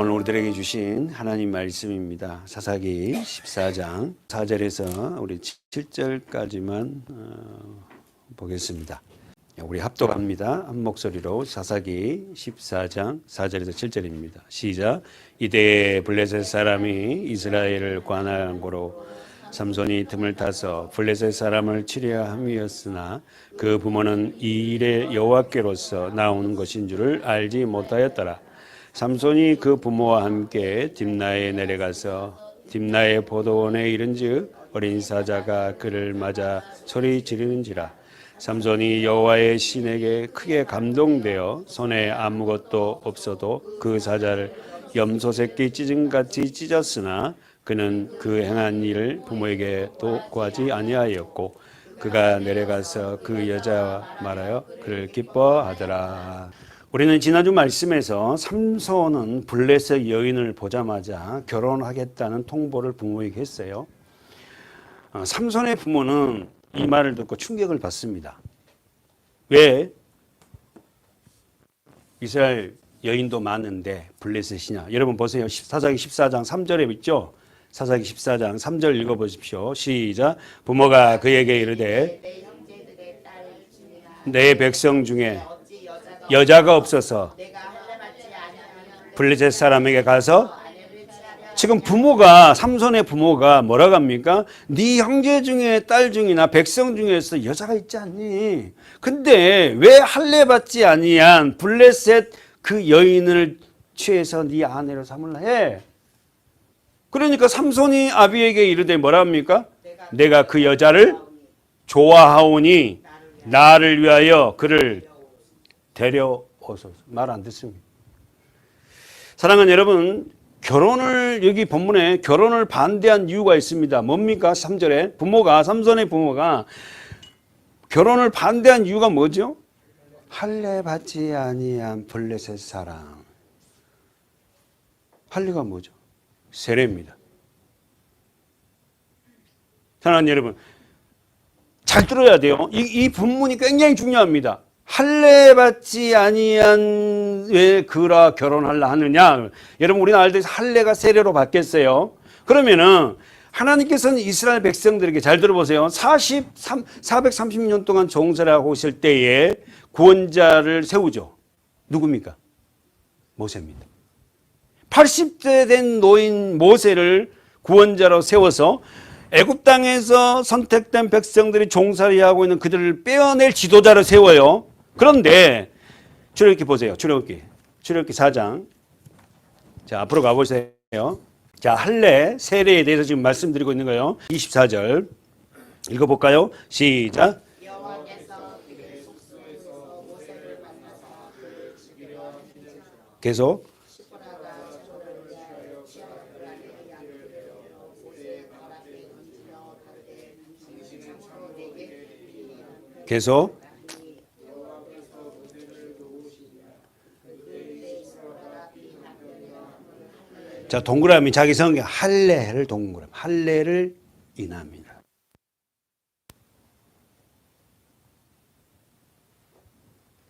오늘 우리들에게 주신 하나님 말씀입니다. 사사기 14장 4절에서 우리 7절까지만 보겠습니다. 우리 합독합니다. 한 목소리로 사사기 14장 4절에서 7절입니다. 시작. 이때 블레셋 사람이 이스라엘을 관할한 고로 삼손이 틈을 타서 블레셋 사람을 치려 함이었으나 그 부모는 이 일에 여호와께로서 나오는 것인 줄을 알지 못하였더라. 삼손이 그 부모와 함께 딥나에 내려가서 딥나의 포도원에 이른즉 어린 사자가 그를 맞아 소리 지르는지라. 삼손이 여호와의 신에게 크게 감동되어 손에 아무것도 없어도 그 사자를 염소 새끼 찢음같이 찢었으나 그는 그 행한 일을 부모에게도 구하지 아니하였고 그가 내려가서 그 여자와 말하여 그를 기뻐하더라. 우리는 지난주 말씀에서 삼손은 블레셋 여인을 보자마자 결혼하겠다는 통보를 부모에게 했어요. 삼손의 부모는 이 말을 듣고 충격을 받습니다. 왜 이스라엘 여인도 많은데 블레셋이냐? 여러분 보세요. 사사기 14장 3절에 있죠? 사사기 14장 3절 읽어보십시오. 시작. 부모가 그에게 이르되 내 백성 중에 여자가 없어서 블레셋 사람에게 가서, 지금 부모가, 삼손의 부모가 뭐라고 합니까? 네 형제 중에 딸 중이나 백성 중에서 여자가 있지 않니? 근데 왜 할례 받지 아니한 블레셋 그 여인을 취해서 네 아내로 삼을라 해? 그러니까 삼손이 아비에게 이르되 뭐라 합니까? 내가 그 여자를 좋아하오니 나를 위하여 그를 데려오소서. 말 안 듣습니다. 사랑하는 여러분, 결혼을, 여기 본문에 결혼을 반대한 이유가 있습니다. 뭡니까? 3절에 삼손의 부모가 결혼을 반대한 이유가 뭐죠? 할례 받지 아니한 블레셋 사람. 할례가 뭐죠? 세례입니다. 사랑하는 여러분, 잘 들어야 돼요. 이 본문이 굉장히 중요합니다. 할례 받지 아니한 왜 그라 결혼하려 하느냐? 여러분, 우리는 알듯이 할례가 세례로 바뀌었어요. 그러면은 하나님께서는 이스라엘 백성들에게, 잘 들어보세요. 430년 동안 종살이 하고 있을 때에 구원자를 세우죠. 누굽니까? 모세입니다. 80세 된 노인 모세를 구원자로 세워서 애굽 땅에서 선택된 백성들이 종살이하고 있는 그들을 빼어낼 지도자를 세워요. 그런데 출애굽기 보세요. 출애굽기 4장. 자, 앞으로 가보세요. 자, 할례, 세례에 대해서 지금 말씀드리고 있는 거예요. 24절 읽어볼까요? 시작. 계속. 계속. 자, 동그라미 자기 성경 할례를 동그라미. 할례를 인합니다.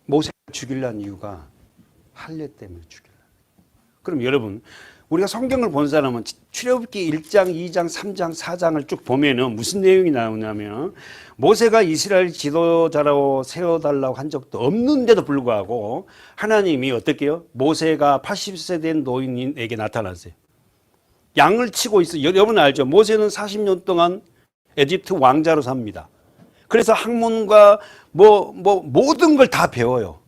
모세를 죽이려는 이유가 할례 때문에 죽이려는. 그럼 여러분, 우리가 성경을 본 사람은 출애굽기 1장, 2장, 3장, 4장을 쭉 보면은 무슨 내용이 나오냐면 모세가 이스라엘 지도자라고 세워달라고 한 적도 없는데도 불구하고 하나님이 어떻게 해요? 모세가 80세 된 노인에게 나타났어요. 양을 치고 있어요. 여러분 알죠? 모세는 40년 동안 에집트 왕자로 삽니다. 그래서 학문과 모든 걸 다 배워요.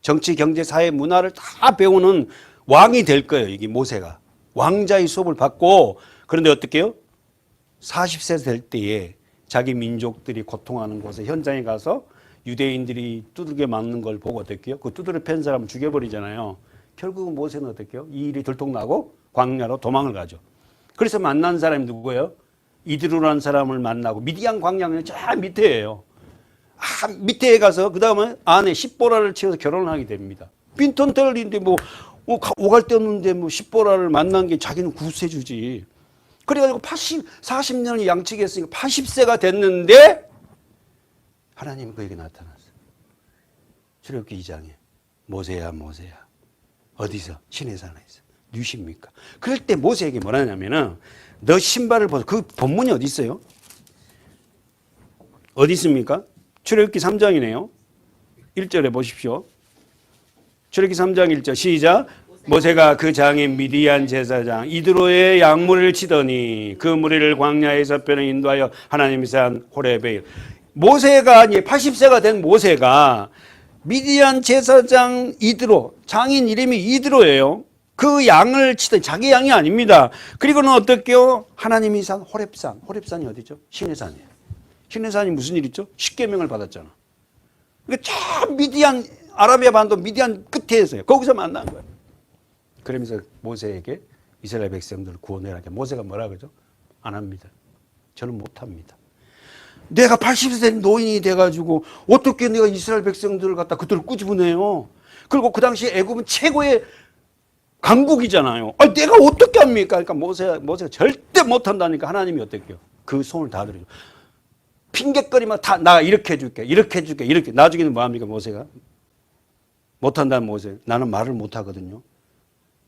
정치, 경제, 사회, 문화를 다 배우는 왕이 될 거예요. 이게 모세가. 왕자의 수업을 받고, 그런데 어떻게 해요? 40세 될 때에 자기 민족들이 고통하는 곳에 현장에 가서 유대인들이 두들겨 맞는 걸 보고 어떻게 해요? 그 두드려 팬 사람을 죽여버리잖아요. 결국은 모세는 어떻게 해요? 이 일이 들통나고 광야로 도망을 가죠. 그래서 만난 사람이 누구예요? 이드루라는 사람을 만나고 미디안 광야는 저 밑에예요. 밑에 가서 그 다음에 아내 십보라를 채워서 결혼을 하게 됩니다. 빈턴털인데 오갈 데 없는데 십보라를 만난 게 자기는 구세주지. 그래가지고 40년을 양치기 했으니까 80세가 됐는데 하나님이 그에게 나타났어요. 출애굽기 2장에 모세야 어디서? 시내산에서 누십니까? 그럴 때 모세에게 뭐라 하냐면은 너 신발을 벗어. 그 본문이 어디 있어요? 어디 있습니까? 출애굽기 3장이네요. 1절에 보십시오. 출애굽기 3장 1절 시작. 모세가 그 장인 미디안 제사장 이드로의 양물을 치더니 그 무리를 광야에서 변에 인도하여 하나님이 산 호렙에 모세가 이제 80세가 된 모세가 미디안 제사장 이드로 장인 이름이 이드로예요. 그 양을 치더니 자기 양이 아닙니다. 그리고는 어떻게요? 하나님이 산 호렙산. 호렙산이 어디죠? 시내산이에요. 시내산이 무슨 일 있죠? 십계명을 받았잖아. 그러니까 저 미디안 아라비아 반도 미디안 끝에 있어요. 거기서 만난 거예요. 그러면서 모세에게 이스라엘 백성들을 구원해라. 모세가 뭐라 그러죠? 안 합니다. 저는 못 합니다. 내가 80세 된 노인이 돼가지고 어떻게 내가 이스라엘 백성들을 갖다 그들을 꾸짖어내요. 그리고 그 당시 애굽은 최고의 강국이잖아요. 아니, 내가 어떻게 합니까? 그러니까 모세가 절대 못 한다니까 하나님이 어떻게 해요? 그 손을 다 들어요. 핑계거리면 다 나 이렇게 해줄게, 이렇게 해줄게, 이렇게. 나중에는 뭐 합니까, 모세가? 못한다는 모세. 나는 말을 못하거든요.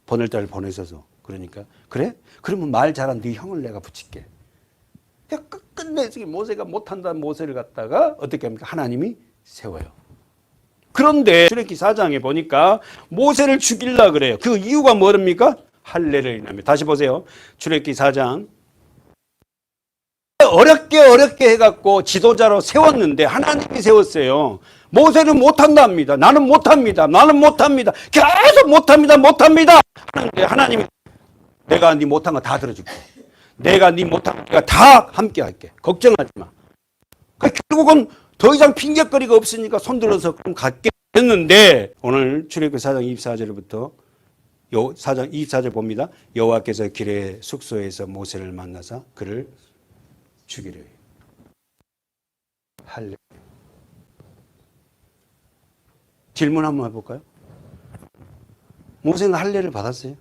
보낼 때를 보내셔서. 그러니까. 그래? 그러면 말 잘한 네 형을 내가 붙일게. 끝내 모세가 못한다는 모세를 갖다가 어떻게 합니까? 하나님이 세워요. 그런데 출애굽기 4장에 보니까 모세를 죽이려고 그래요. 그 이유가 뭐랍니까? 할례를 인하며. 다시 보세요. 출애굽기 4장. 어렵게 해갖고 지도자로 세웠는데 하나님이 세웠어요. 모세는 못한답니다. 나는 못합니다. 나는 못합니다. 계속 못합니다. 하는데 하나님이 내가 네 못한 거 다 들어줄게. 내가 네 못한 거 다 함께 할게. 걱정하지 마. 결국은 더 이상 핑계거리가 없으니까 손들어서 그럼 갈게 했는데 오늘 출애굽기 4장 24절부터 4장 24절 봅니다. 여호와께서 길의 숙소에서 모세를 만나사 그를 죽이려 해요. 할례. 질문 한번 해볼까요? 모세는 할례를 받았어요?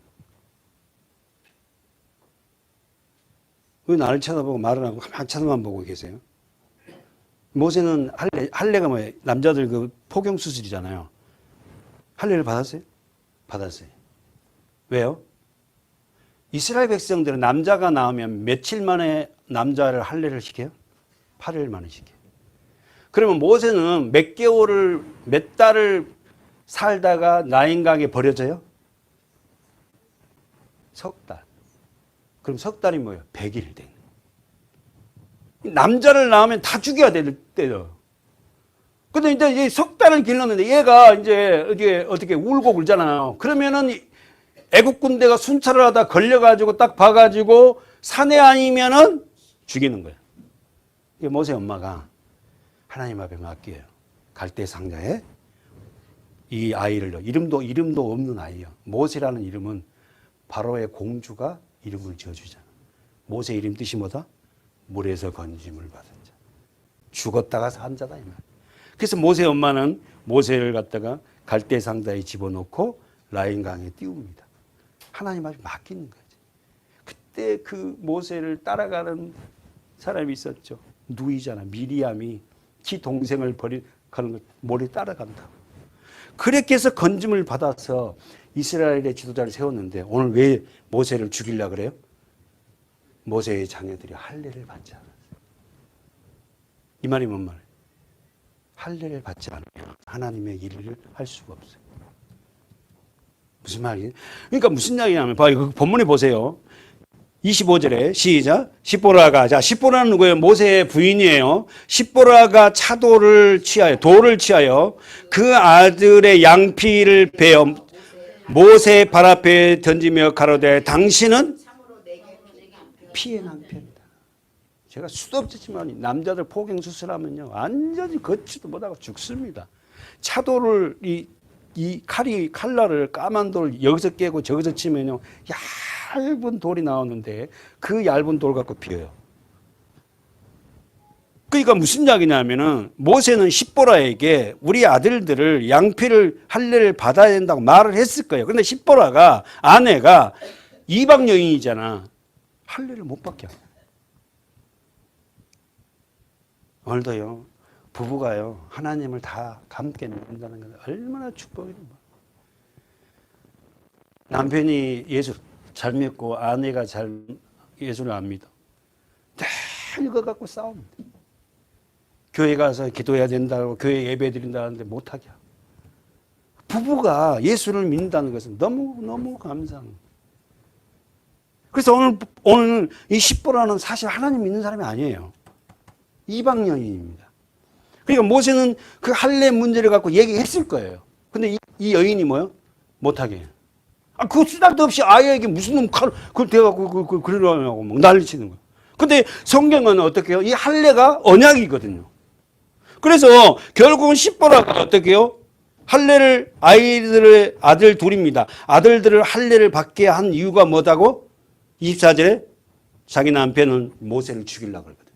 왜 나를 쳐다보고 말을 하고 막 쳐다만 보고 계세요? 모세는 할례가 뭐예요? 남자들 그 포경 수술이잖아요. 할례를 받았어요? 받았어요. 왜요? 이스라엘 백성들은 남자가 나오면 며칠 만에 남자를 할례를 시켜요? 8일 만에 시켜요. 그러면 모세는 몇 달을 살다가 나인강에 버려져요? 석 달. 그럼 석 달이 뭐예요? 100일 된. 남자를 낳으면 다 죽여야 될 때요. 근데 이제 석 달을 길렀는데 얘가 이제 어떻게 울고 굴잖아요. 그러면은 애국 군대가 순찰을 하다 걸려가지고 딱 봐가지고 사내 아니면은 죽이는 거예요. 모세 엄마가 하나님 앞에 맡겨요. 갈대 상자에 이 아이를 이름도 없는 아이예요. 모세라는 이름은 바로의 공주가 이름을 지어주잖아. 모세 이름 뜻이 뭐다? 물에서 건짐을 받은 자. 죽었다가 산 자다 이 말. 그래서 모세 엄마는 모세를 갖다가 갈대 상자에 집어넣고 라인강에 띄웁니다. 하나님 앞에 맡기는 거지. 그때 그 모세를 따라가는 사람이 있었죠. 누이잖아. 미리암이 지 동생을 가는 걸 몰래 따라간다고. 그렇게 해서 건짐을 받아서 이스라엘의 지도자를 세웠는데 오늘 왜 모세를 죽이려고 그래요? 모세의 자녀들이 할례를 받지 않았어요. 이 말이 뭔 말이에요? 할례를 받지 않으면 하나님의 일을 할 수가 없어요. 무슨 말이에요? 그러니까 무슨 이야기냐면 그 본문에 보세요. 25절에 시작. 십보라가, 자, 십보라는 누구예요? 모세의 부인이에요. 십보라가 차도를 취하여, 돌을 취하여 그 아들의 양피를 베어 모세 발 앞에 던지며 가로되 당신은 피해 낭패입니다. 제가 수도 없지만 남자들 포경 수술하면요 완전히 걷지도 못하고 죽습니다. 차도를 이 칼날을 까만 돌 여기서 깨고 저기서 치면요 얇은 돌이 나오는데 그 얇은 돌 갖고 비어요. 그러니까 무슨 이야기냐면은 모세는 십보라에게 우리 아들들을 양피를 할례를 받아야 된다고 말을 했을 거예요. 그런데 십보라가 아내가 이방 여인이잖아. 할례를 못 받게 하고. 오늘도요 부부가요 하나님을 다 함께 믿는다는 건 얼마나 축복입니까? 남편이 예수 잘 믿고 아내가 잘 예수를 안 믿어. 늘 이거 갖고 싸웁니다. 교회 가서 기도해야 된다고 교회 예배 드린다는데 못하게 하고. 부부가 예수를 믿는다는 것은 너무 감사한 거예요. 그래서 오늘 이 십보라는 사실 하나님 믿는 사람이 아니에요. 이방 여인입니다. 그러니까 모세는 그 할례 문제를 갖고 얘기했을 거예요. 근데 이 여인이 뭐요? 못하게 해요. 그 수단도 없이 아이에게 무슨 놈 칼, 그걸 대갖고 그러려고 막 난리치는 거예요. 근데 성경은 어떻게 해요? 이 할례가 언약이거든요. 그래서 결국은 십보라가 어떻게 해요? 할례를 아이들의 아들 둘입니다. 아들들을 할례를 받게 한 이유가 뭐다고? 24절에 자기 남편은 모세를 죽이려고 그러거든.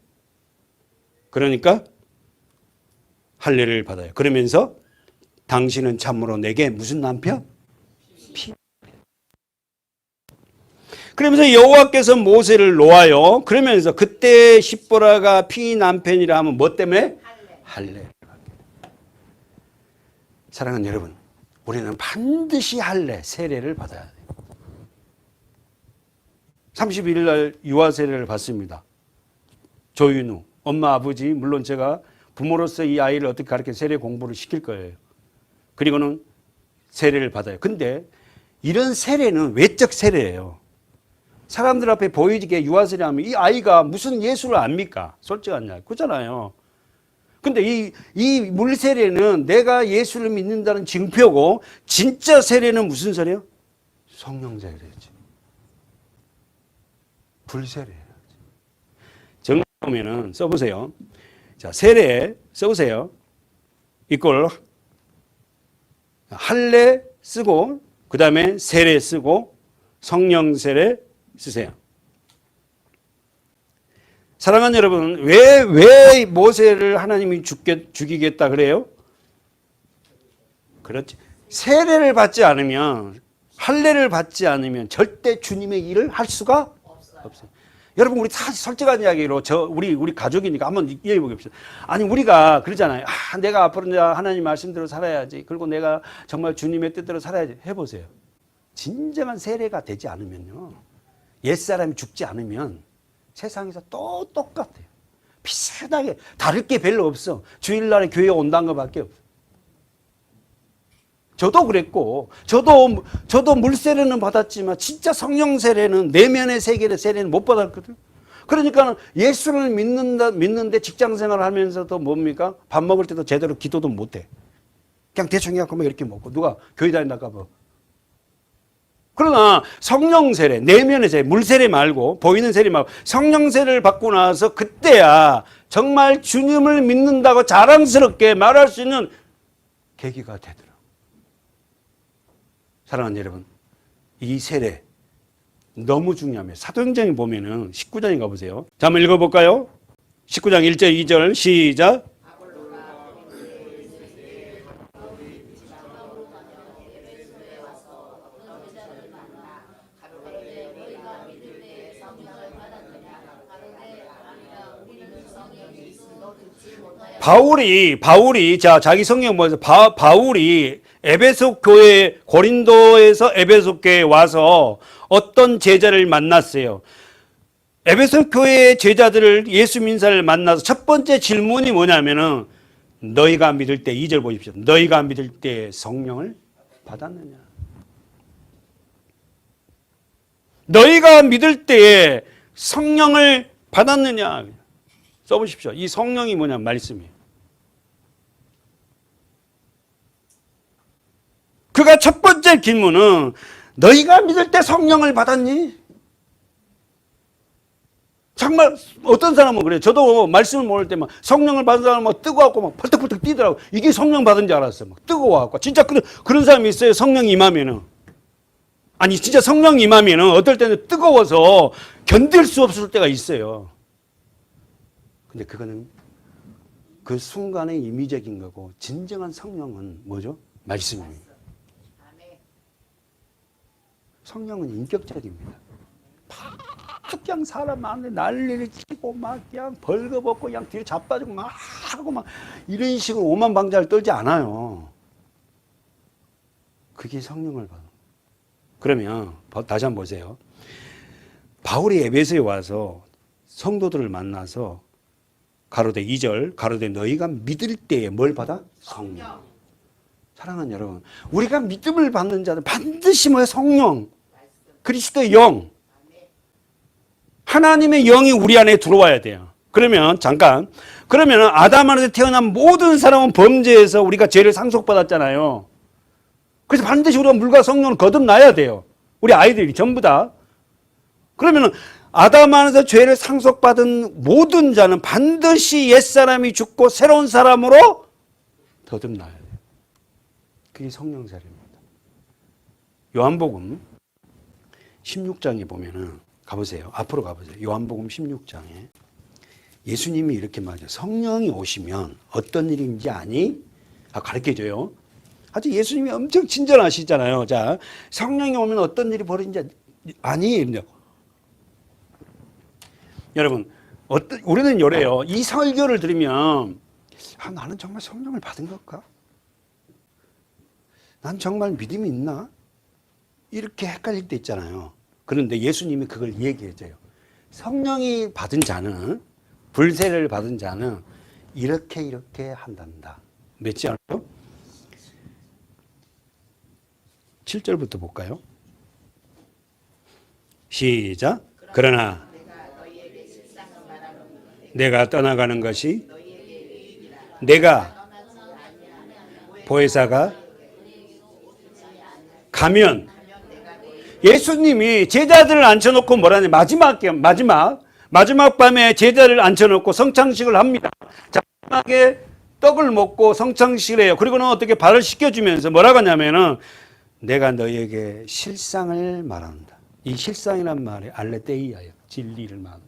그러니까 할례를 받아요. 그러면서 당신은 참으로 내게 무슨 남편? 피. 그러면서 여호와께서 모세를 놓아요. 그러면서 그때 십보라가 피 남편이라 하면 뭐 때문에? 할례. 사랑하는 여러분, 우리는 반드시 할례, 세례를 받아야 돼요. 31일 날 유아 세례를 받습니다. 조윤우, 엄마, 아버지, 물론 제가 부모로서 이 아이를 어떻게 가르쳐 세례 공부를 시킬 거예요. 그리고는 세례를 받아요. 근데 이런 세례는 외적 세례예요. 사람들 앞에 보이게 유아 세례하면 이 아이가 무슨 예수를 압니까? 솔직한 이야기. 그렇잖아요. 근데 이 물세례는 내가 예수를 믿는다는 증표고, 진짜 세례는 무슨 세례요? 성령 세례지. 불세례. 정말 보면은 써보세요. 자, 세례 써보세요. 이걸 할례 쓰고, 그 다음에 세례 쓰고, 성령 세례 쓰세요. 사랑하는 여러분, 왜 모세를 하나님이 죽이겠다 그래요? 그렇지. 세례를 받지 않으면, 할례를 받지 않으면 절대 주님의 일을 할 수가 없어요. 여러분, 우리 다 솔직한 이야기로 우리 가족이니까 한번 이해해 보겠습니다. 아니, 우리가 그러잖아요. 내가 앞으로 하나님 말씀대로 살아야지. 그리고 내가 정말 주님의 뜻대로 살아야지. 해보세요. 진정한 세례가 되지 않으면요, 옛사람이 죽지 않으면 세상에서 또 똑같아요. 비슷하게 다를 게 별로 없어. 주일날에 교회 온다는 것밖에 없어. 저도 그랬고, 저도 물세례는 받았지만 진짜 성령 세례는, 내면의 세계의 세례는 못 받았거든요. 그러니까 예수를 믿는데 직장 생활을 하면서도 뭡니까? 밥 먹을 때도 제대로 기도도 못 해. 그냥 대충 해갖고 막 이렇게 먹고, 누가 교회 다닌다까 봐. 그러나 성령 세례, 내면의 세례, 물세례 말고, 보이는 세례 말고, 성령 세례를 받고 나서 그때야 정말 주님을 믿는다고 자랑스럽게 말할 수 있는 계기가 되더라고요. 사랑하는 여러분, 이 세례 너무 중요합니다. 사도행전에 보면은 19장에 가보세요. 자, 한번 읽어볼까요? 19장 1절 2절 시작. 바울이 자, 자기 성경 보면서 바울이 에베소 교회, 고린도에서 에베소 교회에 와서 어떤 제자를 만났어요. 에베소 교회의 제자들을, 예수 민사를 만나서 첫 번째 질문이 뭐냐면은, 너희가 믿을 때, 2절 보십시오. 너희가 믿을 때 성령을 받았느냐? 너희가 믿을 때에 성령을 받았느냐? 써보십시오. 이 성령이 뭐냐? 말씀이에요. 그가 첫 번째 질문은, 너희가 믿을 때 성령을 받았니? 정말 어떤 사람은 그래요. 저도 말씀을 모를 때 막 성령을 받은 사람은 막 뜨거워갖고 막 펄떡펄떡 뛰더라고. 이게 성령 받은 줄 알았어요. 막 뜨거워갖고. 진짜 그런 사람이 있어요. 성령 임하면은. 아니, 진짜 성령 임하면은 어떨 때는 뜨거워서 견딜 수 없을 때가 있어요. 근데 그거는 그 순간의 임의적인 거고, 진정한 성령은 뭐죠? 말씀입니다. 성령은 인격적입니다. 막 그냥 사람 마음에 난리를 치고 막 그냥 벌거벗고 그냥 뒤로 자빠지고 막 하고 막 이런 식으로 오만방자를 떨지 않아요. 그게 성령을 받는 거예요. 그러면 다시 한번 보세요. 바울이 에베소에 와서 성도들을 만나서 가로되 2절 가로되 너희가 믿을 때에 뭘 받아? 성령. 사랑하는 여러분, 우리가 믿음을 받는 자는 반드시 뭐야? 성령, 그리스도의 영, 하나님의 영이 우리 안에 들어와야 돼요. 그러면 잠깐, 그러면 아담 안에서 태어난 모든 사람은 범죄해서 우리가 죄를 상속받았잖아요. 그래서 반드시 우리가 물과 성령을 거듭나야 돼요. 우리 아이들이 전부 다. 그러면 아담 안에서 죄를 상속받은 모든 자는 반드시 옛사람이 죽고 새로운 사람으로 거듭나야 돼요. 그게 성령살입니다. 요한복음 16장에 보면은 가보세요. 앞으로 가보세요. 요한복음 16장에 예수님이 이렇게 말해요. 성령이 오시면 어떤 일인지 아니? 가르쳐줘요. 아주 예수님이 엄청 친절하시잖아요. 자, 성령이 오면 어떤 일이 벌어지는지 아니? 여러분, 우리는 이래요. 이 설교를 들으면 나는 정말 성령을 받은 걸까? 난 정말 믿음이 있나? 이렇게 헷갈릴 때 있잖아요. 그런데 예수님이 그걸 얘기해줘요. 성령이 받은 자는, 불세를 받은 자는 이렇게 한단다. 몇 절 알아요? 7절부터 볼까요? 시작. 그러나 내가 떠나가는 것이 내가 보혜사가 가면 예수님이 제자들을 앉혀놓고 뭐라냐 마지막 밤에 제자를 앉혀놓고 성찬식을 합니다. 자, 마지막에 떡을 먹고 성찬식을 해요. 그리고는 어떻게 발을 씻겨주면서 뭐라고 하냐면은 내가 너희에게 실상을 말한다. 이 실상이란 말이 알레테이아예요. 진리를 말한다.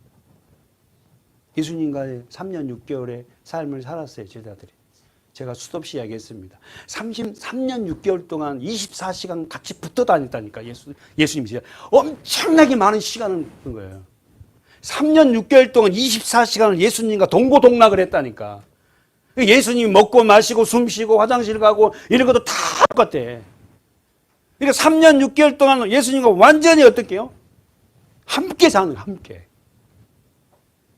예수님과의 3년 6개월의 삶을 살았어요. 제자들이. 제가 수없이 이야기했습니다. 33년 6개월 동안 24시간 같이 붙어 다녔다니까. 예수님이 진짜 엄청나게 많은 시간을 본 거예요. 3년 6개월 동안 24시간을 예수님과 동고동락을 했다니까. 예수님이 먹고 마시고 숨 쉬고 화장실 가고 이런 것도 다 똑같대. 그러니까 3년 6개월 동안 예수님과 완전히 어떻게요? 함께 사는 거예요. 함께.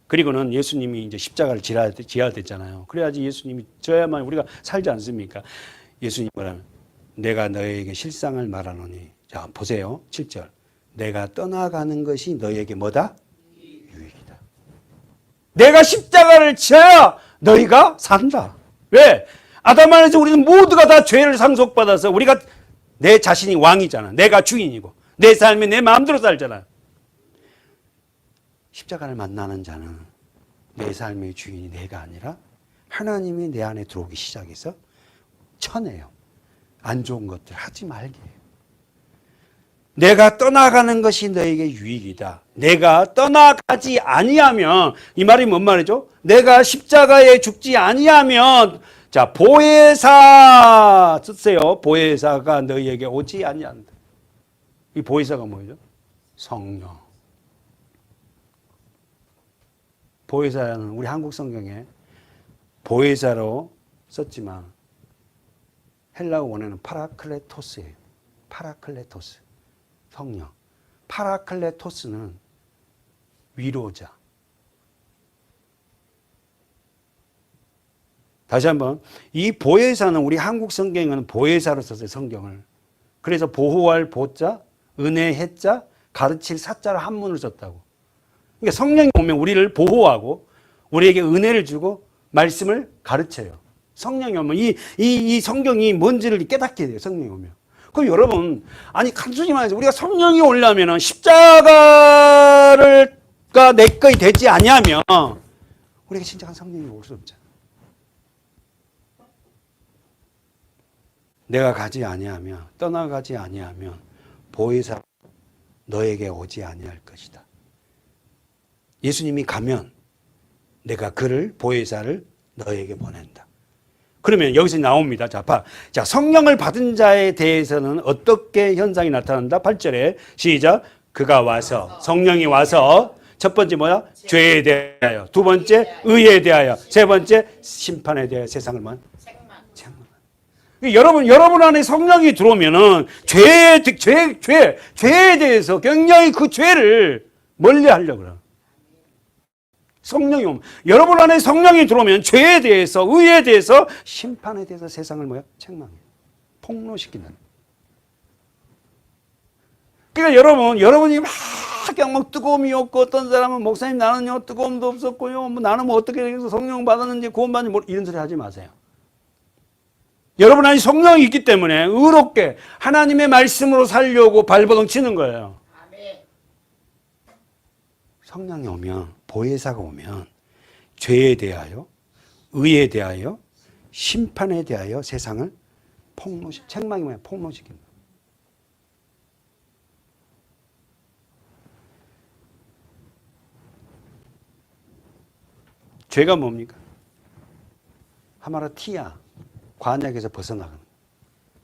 그리고는 예수님이 이제 십자가를 지어야 됐잖아요. 그래야지 예수님이 져야만 우리가 살지 않습니까? 예수님 뭐라면 내가 너에게 실상을 말하노니. 자, 보세요. 7절. 내가 떠나가는 것이 너에게 뭐다? 유익이다. 내가 십자가를 지어야 너희가 산다. 왜? 아담 안에서 우리는 모두가 다 죄를 상속받아서 우리가 내 자신이 왕이잖아. 내가 주인이고 내 삶이 내 마음대로 살잖아. 십자가를 만나는 자는 내 삶의 주인이 내가 아니라 하나님이 내 안에 들어오기 시작해서 쳐내요. 안 좋은 것들 하지 말게 해요. 내가 떠나가는 것이 너에게 유익이다. 내가 떠나가지 아니하면, 이 말이 뭔 말이죠? 내가 십자가에 죽지 아니하면, 자, 보혜사 쓰세요. 보혜사가 너희에게 오지 아니한다. 이 보혜사가 뭐죠? 성령. 보혜사는 우리 한국 성경에 보혜사로 썼지만 헬라어 원어는 파라클레토스예요. 파라클레토스. 성령. 파라클레토스는 위로자. 다시 한번, 이 보혜사는 우리 한국 성경에는 보혜사로 썼어요. 성경을. 그래서 보호할 보자, 은혜해자, 가르칠 사자로 한문을 썼다고. 그러니까 성령이 오면 우리를 보호하고 우리에게 은혜를 주고 말씀을 가르쳐요. 성령이 오면 이 성경이 뭔지를 깨닫게 돼요. 성령이 오면. 그럼 여러분, 아니 단순히 말해서 우리가 성령이 오려면 십자가가 내 것이 되지 아니하면 우리가 진정한 성령이 올 수 없잖아. 내가 가지 아니하면, 떠나가지 아니하면 보혜사 너에게 오지 아니할 것이다. 예수님이 가면 내가 그를, 보혜사를 너에게 보낸다. 그러면 여기서 나옵니다. 자, 성령을 받은 자에 대해서는 어떻게 현상이 나타난다? 8절에 시작. 그가 와서, 성령이 와서 첫 번째 뭐야? 죄에 대하여. 두 번째 의에 대하여. 세 번째 심판에 대하여 세상을 책망. 여러분 안에 성령이 들어오면은 죄에 대해서 굉장히 그 죄를 멀리 하려고 그래요. 성령이 오면, 여러분 안에 성령이 들어오면 죄에 대해서, 의에 대해서, 심판에 대해서 세상을 뭐야? 책망해요. 폭로시킨다는. 그러니까 여러분이 그냥 막 뜨거움이 없고, 어떤 사람은 목사님 나는요 뜨거움도 없었고요, 뭐 나는 뭐 어떻게 해서 성령 받았는지 구원받는지 뭐 이런 소리 하지 마세요. 여러분 안에 성령이 있기 때문에 의롭게 하나님의 말씀으로 살려고 발버둥 치는 거예요. 성령이 오면, 보혜사가 오면 죄에 대하여, 의에 대하여, 심판에 대하여 세상을 책망이 뭐야? 폭로시킨다. 죄가 뭡니까? 하마라티아, 관역에서 벗어나가는 거예요.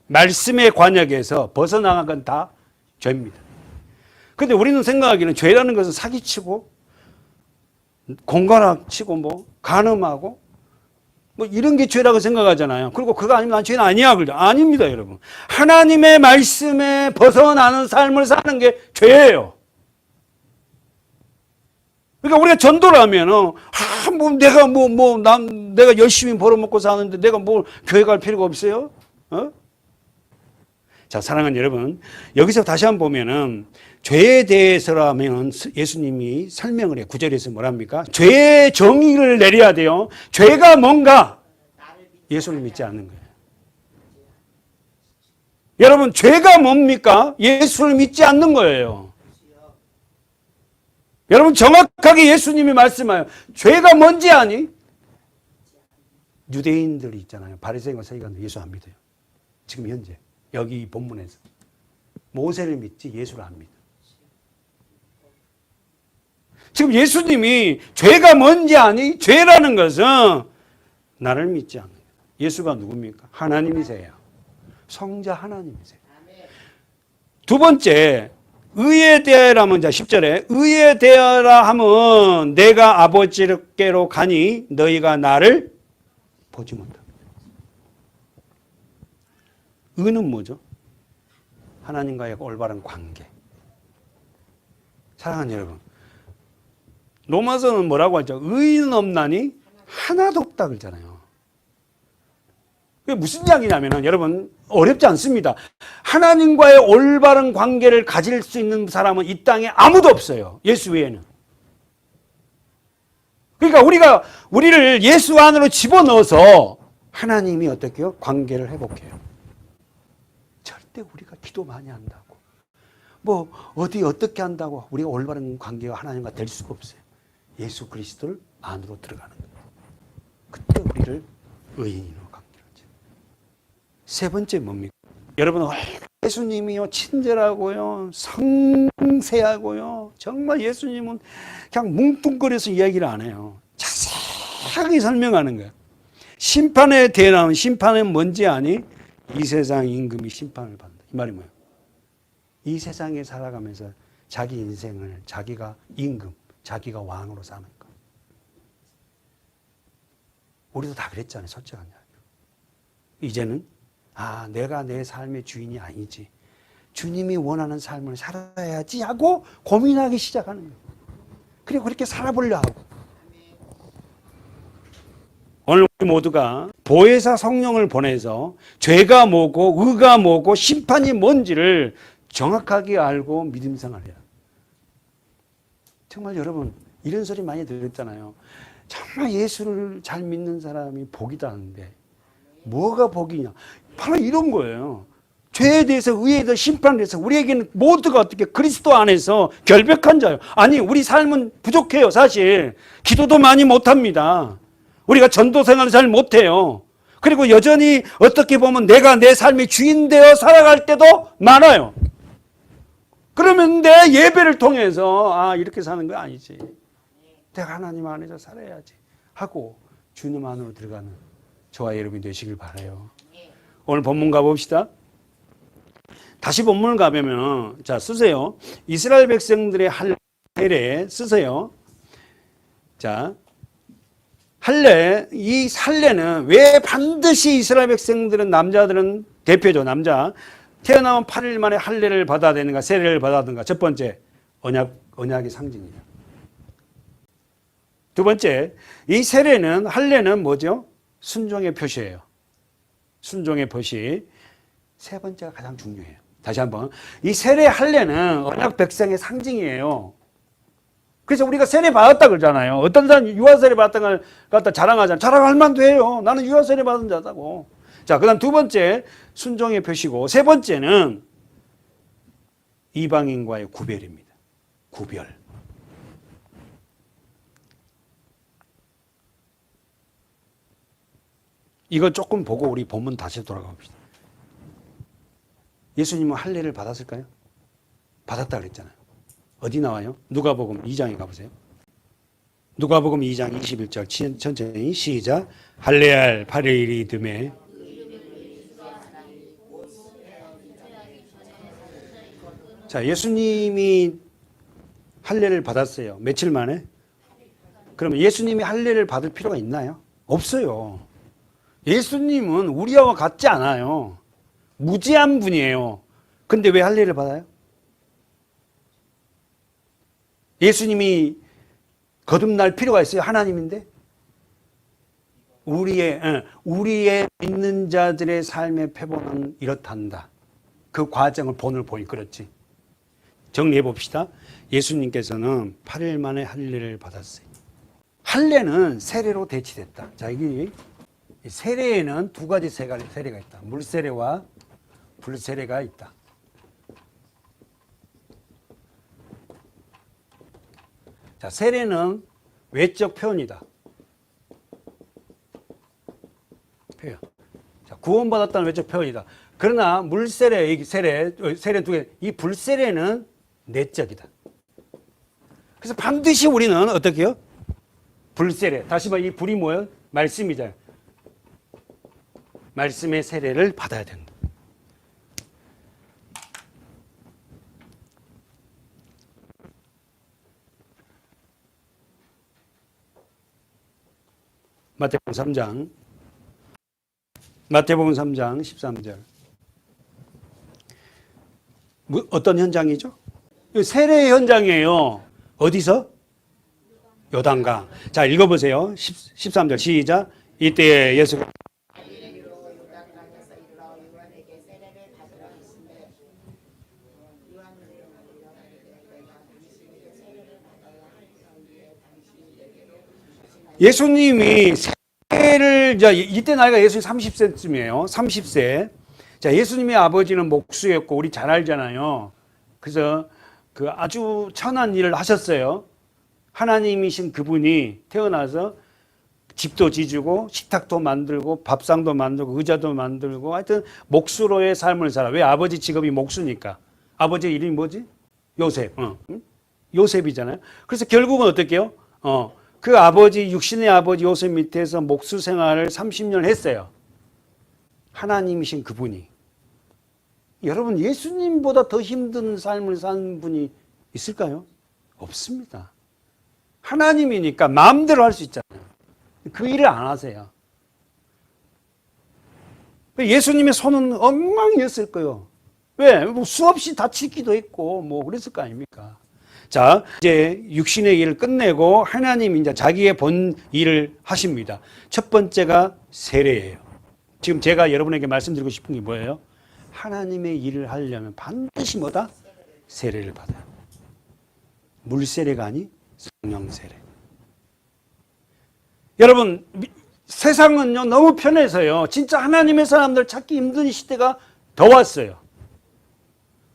말씀의 관역에서 벗어나간 건 다 죄입니다. 근데 우리는 생각하기는 죄라는 것은 사기치고, 공갈치고, 뭐, 간음하고, 뭐, 이런 게 죄라고 생각하잖아요. 그리고 그거 아니면 난 죄는 아니야. 그러죠. 아닙니다, 여러분. 하나님의 말씀에 벗어나는 삶을 사는 게 죄예요. 그러니까 우리가 전도를 하면은, 내가 열심히 벌어먹고 사는데 내가 뭐 교회 갈 필요가 없어요? 자, 사랑하는 여러분, 여기서 다시 한번 보면은, 죄에 대해서라면 예수님이 설명을 해요. 9절에서 뭐랍니까? 죄의 정의를 내려야 돼요. 죄가 뭔가? 예수를 믿지 않는 거예요. 여러분, 죄가 뭡니까? 예수를 믿지 않는 거예요. 여러분, 정확하게 예수님이 말씀하여 죄가 뭔지 아니? 유대인들이 있잖아요. 바리새인과 서기관들 예수 안 믿어요. 지금 현재 여기 본문에서 모세를 믿지 예수를 안 믿어. 지금 예수님이 죄가 뭔지 아니? 죄라는 것은 나를 믿지 않는 거예요. 예수가 누굽니까? 하나님이세요. 성자 하나님이세요. 두 번째, 의에 대하여라면, 자 10절에 의에 대하여라 하면 내가 아버지께로 가니 너희가 나를 보지 못한다. 의는 뭐죠? 하나님과의 올바른 관계. 사랑하는 여러분, 로마서는 뭐라고 하죠? 의인 없나니 하나도 없다 그러잖아요. 그게 무슨 이야기냐면은, 여러분, 어렵지 않습니다. 하나님과의 올바른 관계를 가질 수 있는 사람은 이 땅에 아무도 없어요. 예수 외에는. 그러니까 우리를 예수 안으로 집어넣어서 하나님이 어떻게 해요? 관계를 회복해요. 절대 우리가 기도 많이 한다고, 뭐 어떻게 한다고 우리가 올바른 관계가 하나님과 될 수가 없어요. 예수 그리스도를 안으로 들어가는 거예요. 그때 우리를 의인으로 관계를 하죠. 세 번째 뭡니까? 여러분, 예수님이요 친절하고요 성세하고요, 정말 예수님은 그냥 뭉뚱거려서 이야기를 안 해요. 자세하게 설명하는 거예요. 심판에 대한, 심판은 뭔지 아니? 이 세상 임금이 심판을 받는다. 이 말이 뭐예요? 이 세상에 살아가면서 자기 인생을 자기가 임금, 자기가 왕으로 사는 거. 우리도 다 그랬잖아요. 솔직한 이야기. 이제는 내가 내 삶의 주인이 아니지, 주님이 원하는 삶을 살아야지 하고 고민하기 시작하는 거예요. 그리고 그렇게 살아보려 하고. 오늘 우리 모두가 보혜사 성령을 보내서 죄가 뭐고 의가 뭐고 심판이 뭔지를 정확하게 알고 믿음 생활을 해요. 정말 여러분, 이런 소리 많이 들었잖아요. 정말 예수를 잘 믿는 사람이 복이다 하는데 뭐가 복이냐? 바로 이런 거예요. 죄에 대해서, 의에 대해서, 심판에 대해서 우리에게는 모두가 어떻게 그리스도 안에서 결백한 자예요. 아니, 우리 삶은 부족해요. 사실 기도도 많이 못합니다. 우리가 전도 생활을 잘 못해요. 그리고 여전히 어떻게 보면 내가 내 삶의 주인 되어 살아갈 때도 많아요. 그러면 내 예배를 통해서 이렇게 사는 거 아니지, 내가 하나님 안에서 살아야지 하고 주님 안으로 들어가는 저와 여러분이 되시길 바라요. 오늘 본문 가봅시다. 다시 본문을 가보면, 자, 쓰세요. 이스라엘 백성들의 할례 쓰세요. 자, 할례, 이 살례는 왜 반드시 이스라엘 백성들은 남자들은 대표죠. 남자. 태어나면 8일 만에 할례를 받아야 되는가, 세례를 받아야 되는가. 첫 번째, 언약의 상징이에요. 두 번째, 이 세례는, 할례는 뭐죠? 순종의 표시예요. 순종의 표시. 세 번째가 가장 중요해요. 다시 한번. 이 세례 할례는 언약 백성의 상징이에요. 그래서 우리가 세례 받았다 그러잖아요. 어떤 사람이 유아 세례 받았다는 걸 갖다 자랑하잖아요. 자랑할 만도 해요. 나는 유아 세례 받은 자다고. 자, 그 다음 두 번째, 순종의 표시고, 세 번째는 이방인과의 구별입니다. 구별. 이거 조금 보고 우리 본문 다시 돌아가 봅시다. 예수님은 할례를 받았을까요? 받았다 그랬잖아요. 어디 나와요? 누가복음 2장에 가보세요. 누가복음 2장 21절 천천히 시작. 할례할 8일이 듬해 자, 예수님이 할례를 받았어요. 며칠 만에? 그러면 예수님이 할례를 받을 필요가 있나요? 없어요. 예수님은 우리와 같지 않아요. 무지한 분이에요. 근데 왜 할례를 받아요? 예수님이 거듭날 필요가 있어요? 하나님인데? 우리의 믿는 자들의 삶의 표본은 이렇단다. 그 과정을 본을 보니 그렇지. 정리해 봅시다. 예수님께서는 8일 만에 할례를 받았어요. 할례는 세례로 대치됐다. 자, 이게 세례에는 두 가지 세례가 있다. 물세례와 불세례가 있다. 자, 세례는 외적 표현이다. 표현. 자, 구원받았다는 외적 표현이다. 그러나 물세례, 세례 두 개, 이 불세례는 내적이다. 그래서 반드시 우리는 어떻게 해요? 불세례. 다시 말해, 이 불이 뭐예요? 말씀이잖아요. 말씀의 세례를 받아야 된다. 마태복음 3장 13절. 어떤 현장이죠? 세례 현장이에요. 어디서? 요단강. 자, 읽어보세요. 13절 시작. 이때 예수가 예수님이 세례를, 이때 나이가 예수님 30세쯤이에요. 30세. 자, 예수님의 아버지는 목수였고, 우리 잘 알잖아요. 그래서 그 아주 천한 일을 하셨어요. 하나님이신 그분이 태어나서 집도 지주고, 식탁도 만들고, 밥상도 만들고, 의자도 만들고, 하여튼 목수로의 삶을 살아. 왜? 아버지 직업이 목수니까. 아버지 이름이 뭐지? 요셉. 요셉이잖아요. 그래서 결국은 어떻게 해요? 그 아버지, 육신의 아버지 요셉 밑에서 목수 생활을 30년 했어요. 하나님이신 그분이. 여러분, 예수님보다 더 힘든 삶을 산 분이 있을까요? 없습니다. 하나님이니까 마음대로 할 수 있잖아요. 그 일을 안 하세요. 예수님의 손은 엉망이었을 거예요. 왜? 뭐 수없이 다치기도 했고, 뭐 그랬을 거 아닙니까? 자, 이제 육신의 일을 끝내고 하나님 이제 자기의 본 일을 하십니다. 첫 번째가 세례예요. 지금 제가 여러분에게 말씀드리고 싶은 게 뭐예요? 하나님의 일을 하려면 반드시 뭐다? 세례를 받아요. 물세례가 아니 성령 세례. 여러분, 세상은요 너무 편해서요. 진짜 하나님의 사람들 찾기 힘든 시대가 더 왔어요.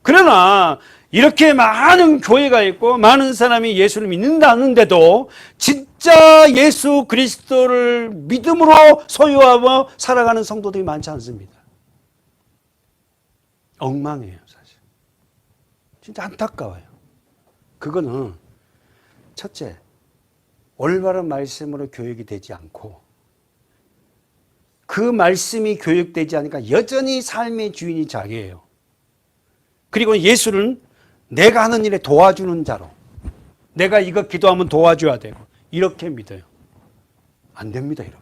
그러나 이렇게 많은 교회가 있고 많은 사람이 예수를 믿는다는데도 진짜 예수 그리스도를 믿음으로 소유하고 살아가는 성도들이 많지 않습니다. 엉망이에요, 사실. 진짜 안타까워요. 그거는 첫째, 올바른 말씀으로 교육이 되지 않고 그 말씀이 교육되지 않으니까 여전히 삶의 주인이 자기예요. 그리고 예수는 내가 하는 일에 도와주는 자로, 내가 이거 기도하면 도와줘야 되고 이렇게 믿어요. 안 됩니다, 여러분.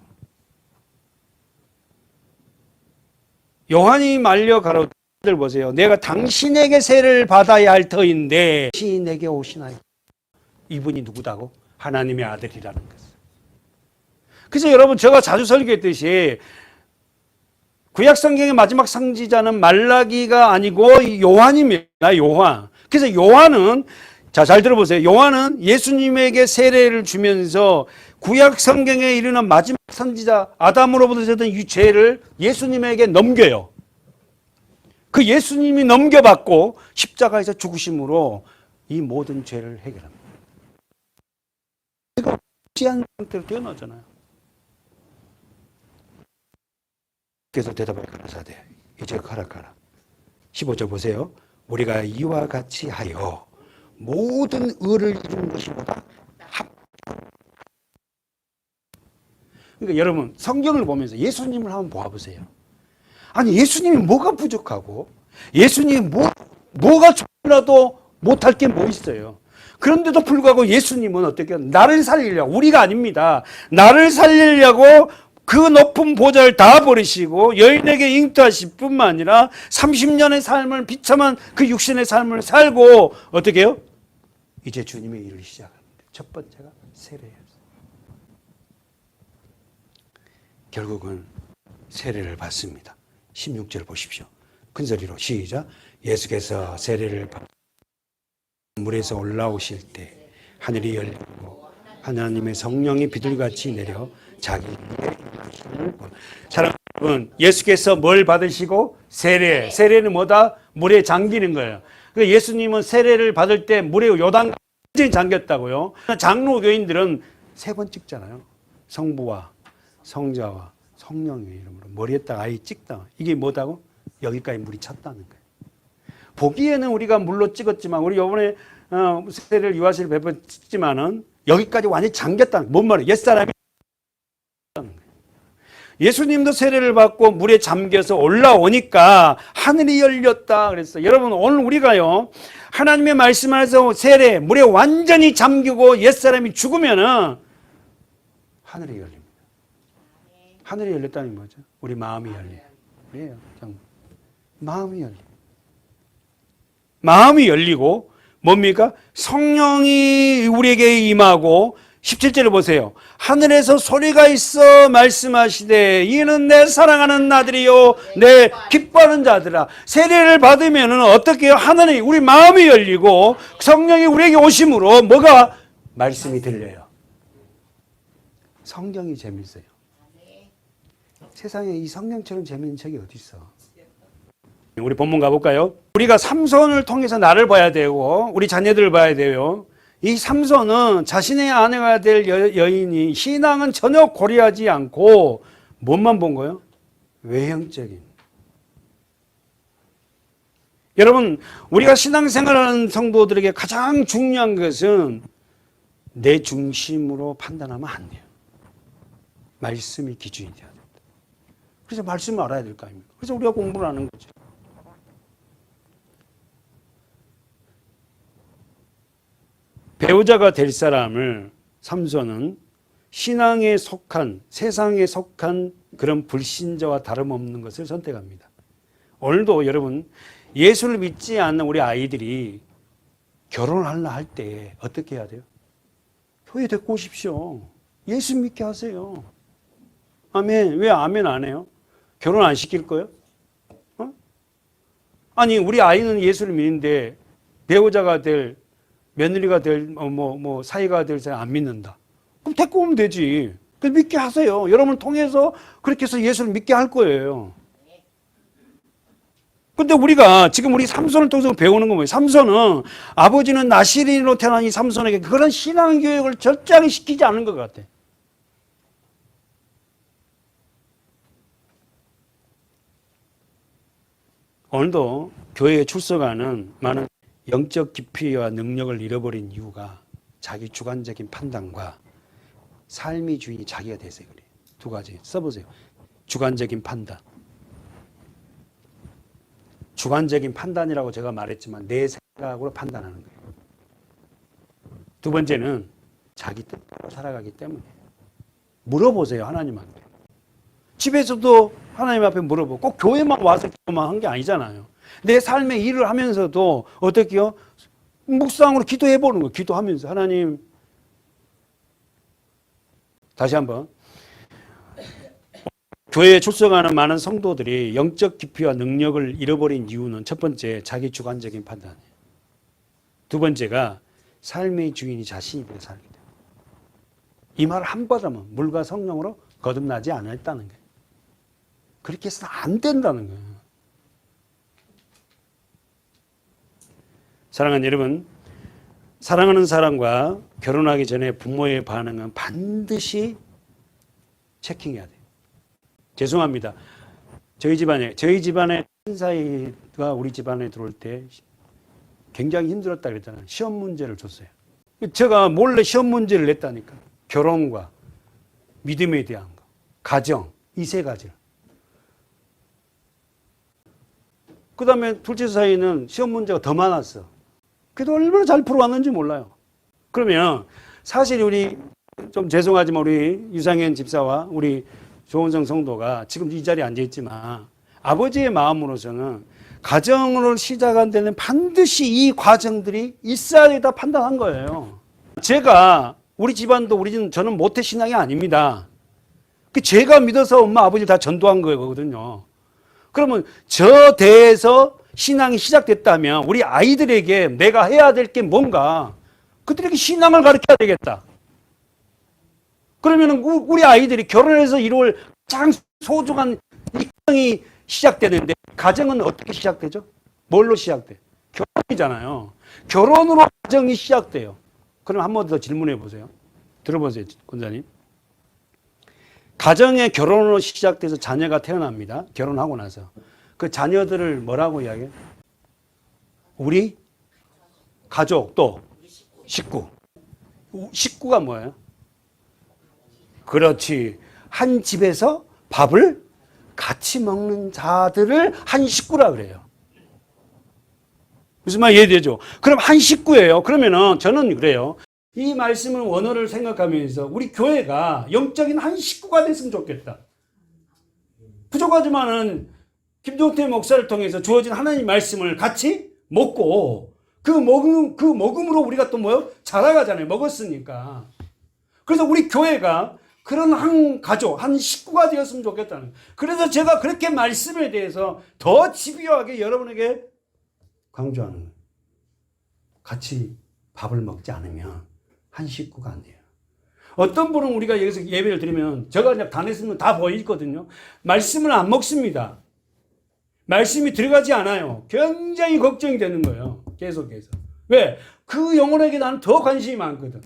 요한이 말려 가로되 보세요. 내가 당신에게 세례를 받아야 할 터인데 당신이 내게 오시나요? 이분이 누구다고? 하나님의 아들이라는 것을. 그래서 여러분 제가 자주 설교했듯이 구약성경의 마지막 선지자는 말라기가 아니고 요한입니다. 요한. 그래서 요한은 잘 들어보세요. 요한은 예수님에게 세례를 주면서 구약성경에 이르는 마지막 선지자 아담으로부터 되던 이 죄를 예수님에게 넘겨요. 그 예수님이 넘겨받고 십자가에서 죽으심으로 이 모든 죄를 해결합니다. 그러니까 무시한 상태로 태어나잖아요. 그래서 대답을 가라사대 이제 가라 15절 보세요. 우리가 이와 같이 하여 모든 의를 이룬 것이보다 그러니까 여러분 성경을 보면서 예수님을 한번 보아보세요. 아니 예수님이 뭐가 부족하고 예수님이 뭐가 조금이라도 못할 게 뭐 있어요. 그런데도 불구하고 예수님은 어떻게 나를 살리려고, 우리가 아닙니다. 나를 살리려고 그 높은 보좌를 다 버리시고 여인에게 잉태하실 뿐만 아니라 30년의 삶을 비참한 그 육신의 삶을 살고 어떻게 해요? 이제 주님의 일을 시작합니다. 첫 번째가 세례였어요. 결국은 세례를 받습니다. 16절 보십시오. 큰 소리로 시작. 예수께서 세례를 받 물에서 올라오실 때 하늘이 열리고 하나님의 성령이 비둘같이 내려 자기 위에 임하심을 본. 사랑하는 여러분, 예수께서 뭘 받으시고? 세례는 뭐다? 물에 잠기는 거예요. 예수님은 세례를 받을 때 물에 요단 완전히 잠겼다고요. 장로교인들은 세 번 찍잖아요. 성부와 성자와 성령의 이름으로 머리에다가 아예 찍다. 이게 뭐다고? 여기까지 물이 찼다는 거예요. 보기에는 우리가 물로 찍었지만 우리 이번에 세례를 유아시를 베풀었지만은 여기까지 완전히 잠겼다는. 뭔 말이에요? 옛사람이 예수님도 세례를 받고 물에 잠겨서 올라오니까 하늘이 열렸다 그랬어요. 여러분 오늘 우리가요 하나님의 말씀 안에서 세례 물에 완전히 잠기고 옛사람이 죽으면은 하늘이 열립니다. 하늘이 열렸다는 게 뭐죠? 우리 마음이 열려요. 그래요. 마음이 열려. 마음이 열리고 뭡니까? 성령이 우리에게 임하고 17절을 보세요. 하늘에서 소리가 있어 말씀하시되 이는 내 사랑하는 아들이요 내 기뻐하는 자들아. 세례를 받으면 어떻게 해요? 하늘이 우리 마음이 열리고 성령이 우리에게 오심으로 뭐가? 말씀이 들려요. 성경이 재밌어요. 세상에 이 성령처럼 재밌는 책이 어디 있어? 우리 본문 가볼까요? 우리가 삼손을 통해서 나를 봐야 되고 우리 자녀들을 봐야 돼요. 이 삼손은 자신의 아내가 될 여인이 신앙은 전혀 고려하지 않고 뭔만 본 거예요? 외형적인. 여러분 우리가 신앙생활하는 성도들에게 가장 중요한 것은 내 중심으로 판단하면 안 돼요. 말씀이 기준이 돼야 됩니다. 그래서 말씀을 알아야 될 거 아닙니까? 그래서 우리가 공부를 하는 거죠. 배우자가 될 사람을 삼손은 신앙에 속한 세상에 속한 그런 불신자와 다름없는 것을 선택합니다. 오늘도 여러분 예수를 믿지 않는 우리 아이들이 결혼을 하려 할 때 어떻게 해야 돼요? 교회 데리고 오십시오. 예수 믿게 하세요. 아멘. 왜 아멘 안 해요? 결혼 안 시킬 거예요? 아니 우리 아이는 예수를 믿는데 배우자가 될 며느리가 될 사이가 될 사람 안 믿는다. 그럼 데리고 오면 되지. 그래서 믿게 하세요. 여러분을 통해서 그렇게 해서 예수를 믿게 할 거예요. 근데 우리가 지금 우리 삼손을 통해서 배우는 건 뭐예요? 삼손은 아버지는 나시린으로 태어난 이 삼손에게 그런 신앙 교육을 절제하게 시키지 않은 것 같아. 오늘도 교회에 출석하는 많은 영적 깊이와 능력을 잃어버린 이유가 자기 주관적인 판단과 삶의 주인이 자기가 돼서 그래요. 두 가지 써보세요. 주관적인 판단. 주관적인 판단이라고 제가 말했지만 내 생각으로 판단하는 거예요. 두 번째는 자기 뜻대로 살아가기 때문에 물어보세요, 하나님한테. 집에서도 하나님 앞에 물어보고 꼭 교회만 와서 기도만 한 게 아니잖아요. 내 삶의 일을 하면서도 어떻게요? 묵상으로 기도해 보는 거예요. 기도하면서 하나님, 다시 한번, 교회에 출석하는 많은 성도들이 영적 깊이와 능력을 잃어버린 이유는 첫 번째, 자기 주관적인 판단이에요. 두 번째가 삶의 주인이 자신이 되어 살게 돼요. 이 말을 한 번 하면 물과 성령으로 거듭나지 않았다는 거예요. 그렇게 해서는 안 된다는 거예요. 사랑하는 여러분, 사랑하는 사람과 결혼하기 전에 부모의 반응은 반드시 체킹해야 돼요. 죄송합니다. 저희 집안에 천사이가 우리 집안에 들어올 때 굉장히 힘들었다 그랬잖아요. 시험 문제를 줬어요. 제가 몰래 시험 문제를 냈다니까. 결혼과 믿음에 대한 거, 가정, 이 세 가지를. 그 다음에 둘째 사이는 시험 문제가 더 많았어. 그래도 얼마나 잘 풀어왔는지 몰라요. 그러면 사실 우리 좀 죄송하지만 우리 유상현 집사와 우리 조은성 성도가 지금 이 자리에 앉아있지만 아버지의 마음으로서는 가정을 시작한 데는 반드시 이 과정들이 있어야 되다 판단한 거예요. 제가 우리 집안도 저는 모태 신앙이 아닙니다. 제가 믿어서 엄마 아버지를 다 전도한 거거든요. 그러면 저 대에서 신앙이 시작됐다면 우리 아이들에게 내가 해야 될 게 뭔가 그들에게 신앙을 가르쳐야 되겠다. 그러면 우리 아이들이 결혼해서 이룰 가장 소중한 가정이 시작되는데 가정은 어떻게 시작되죠? 뭘로 시작돼? 결혼이잖아요. 결혼으로 가정이 시작돼요. 그럼 한 번 더 질문해 보세요. 들어보세요, 권사님. 가정의 결혼으로 시작돼서 자녀가 태어납니다. 결혼하고 나서. 그 자녀들을 뭐라고 이야기해요? 우리 가족 또 식구. 식구가 뭐예요? 그렇지. 한 집에서 밥을 같이 먹는 자들을 한 식구라 그래요. 무슨 말 이해되죠? 그럼 한 식구예요. 그러면은 저는 그래요. 이 말씀을 원어를 생각하면서 우리 교회가 영적인 한 식구가 됐으면 좋겠다. 부족하지만은 김종태 목사를 통해서 주어진 하나님 말씀을 같이 먹고 그 먹음으로 우리가 또 뭐요? 자라가잖아요. 먹었으니까. 그래서 우리 교회가 그런 한 가족, 한 식구가 되었으면 좋겠다는. 그래서 제가 그렇게 말씀에 대해서 더 집요하게 여러분에게 강조하는 거예요. 같이 밥을 먹지 않으면 한 식구가 안 돼요. 어떤 분은 우리가 여기서 예배를 드리면 제가 그냥 다녔으면 다 보이거든요. 말씀을 안 먹습니다. 말씀이 들어가지 않아요. 굉장히 걱정이 되는 거예요. 계속해서. 왜? 그 영혼에게 나는 더 관심이 많거든.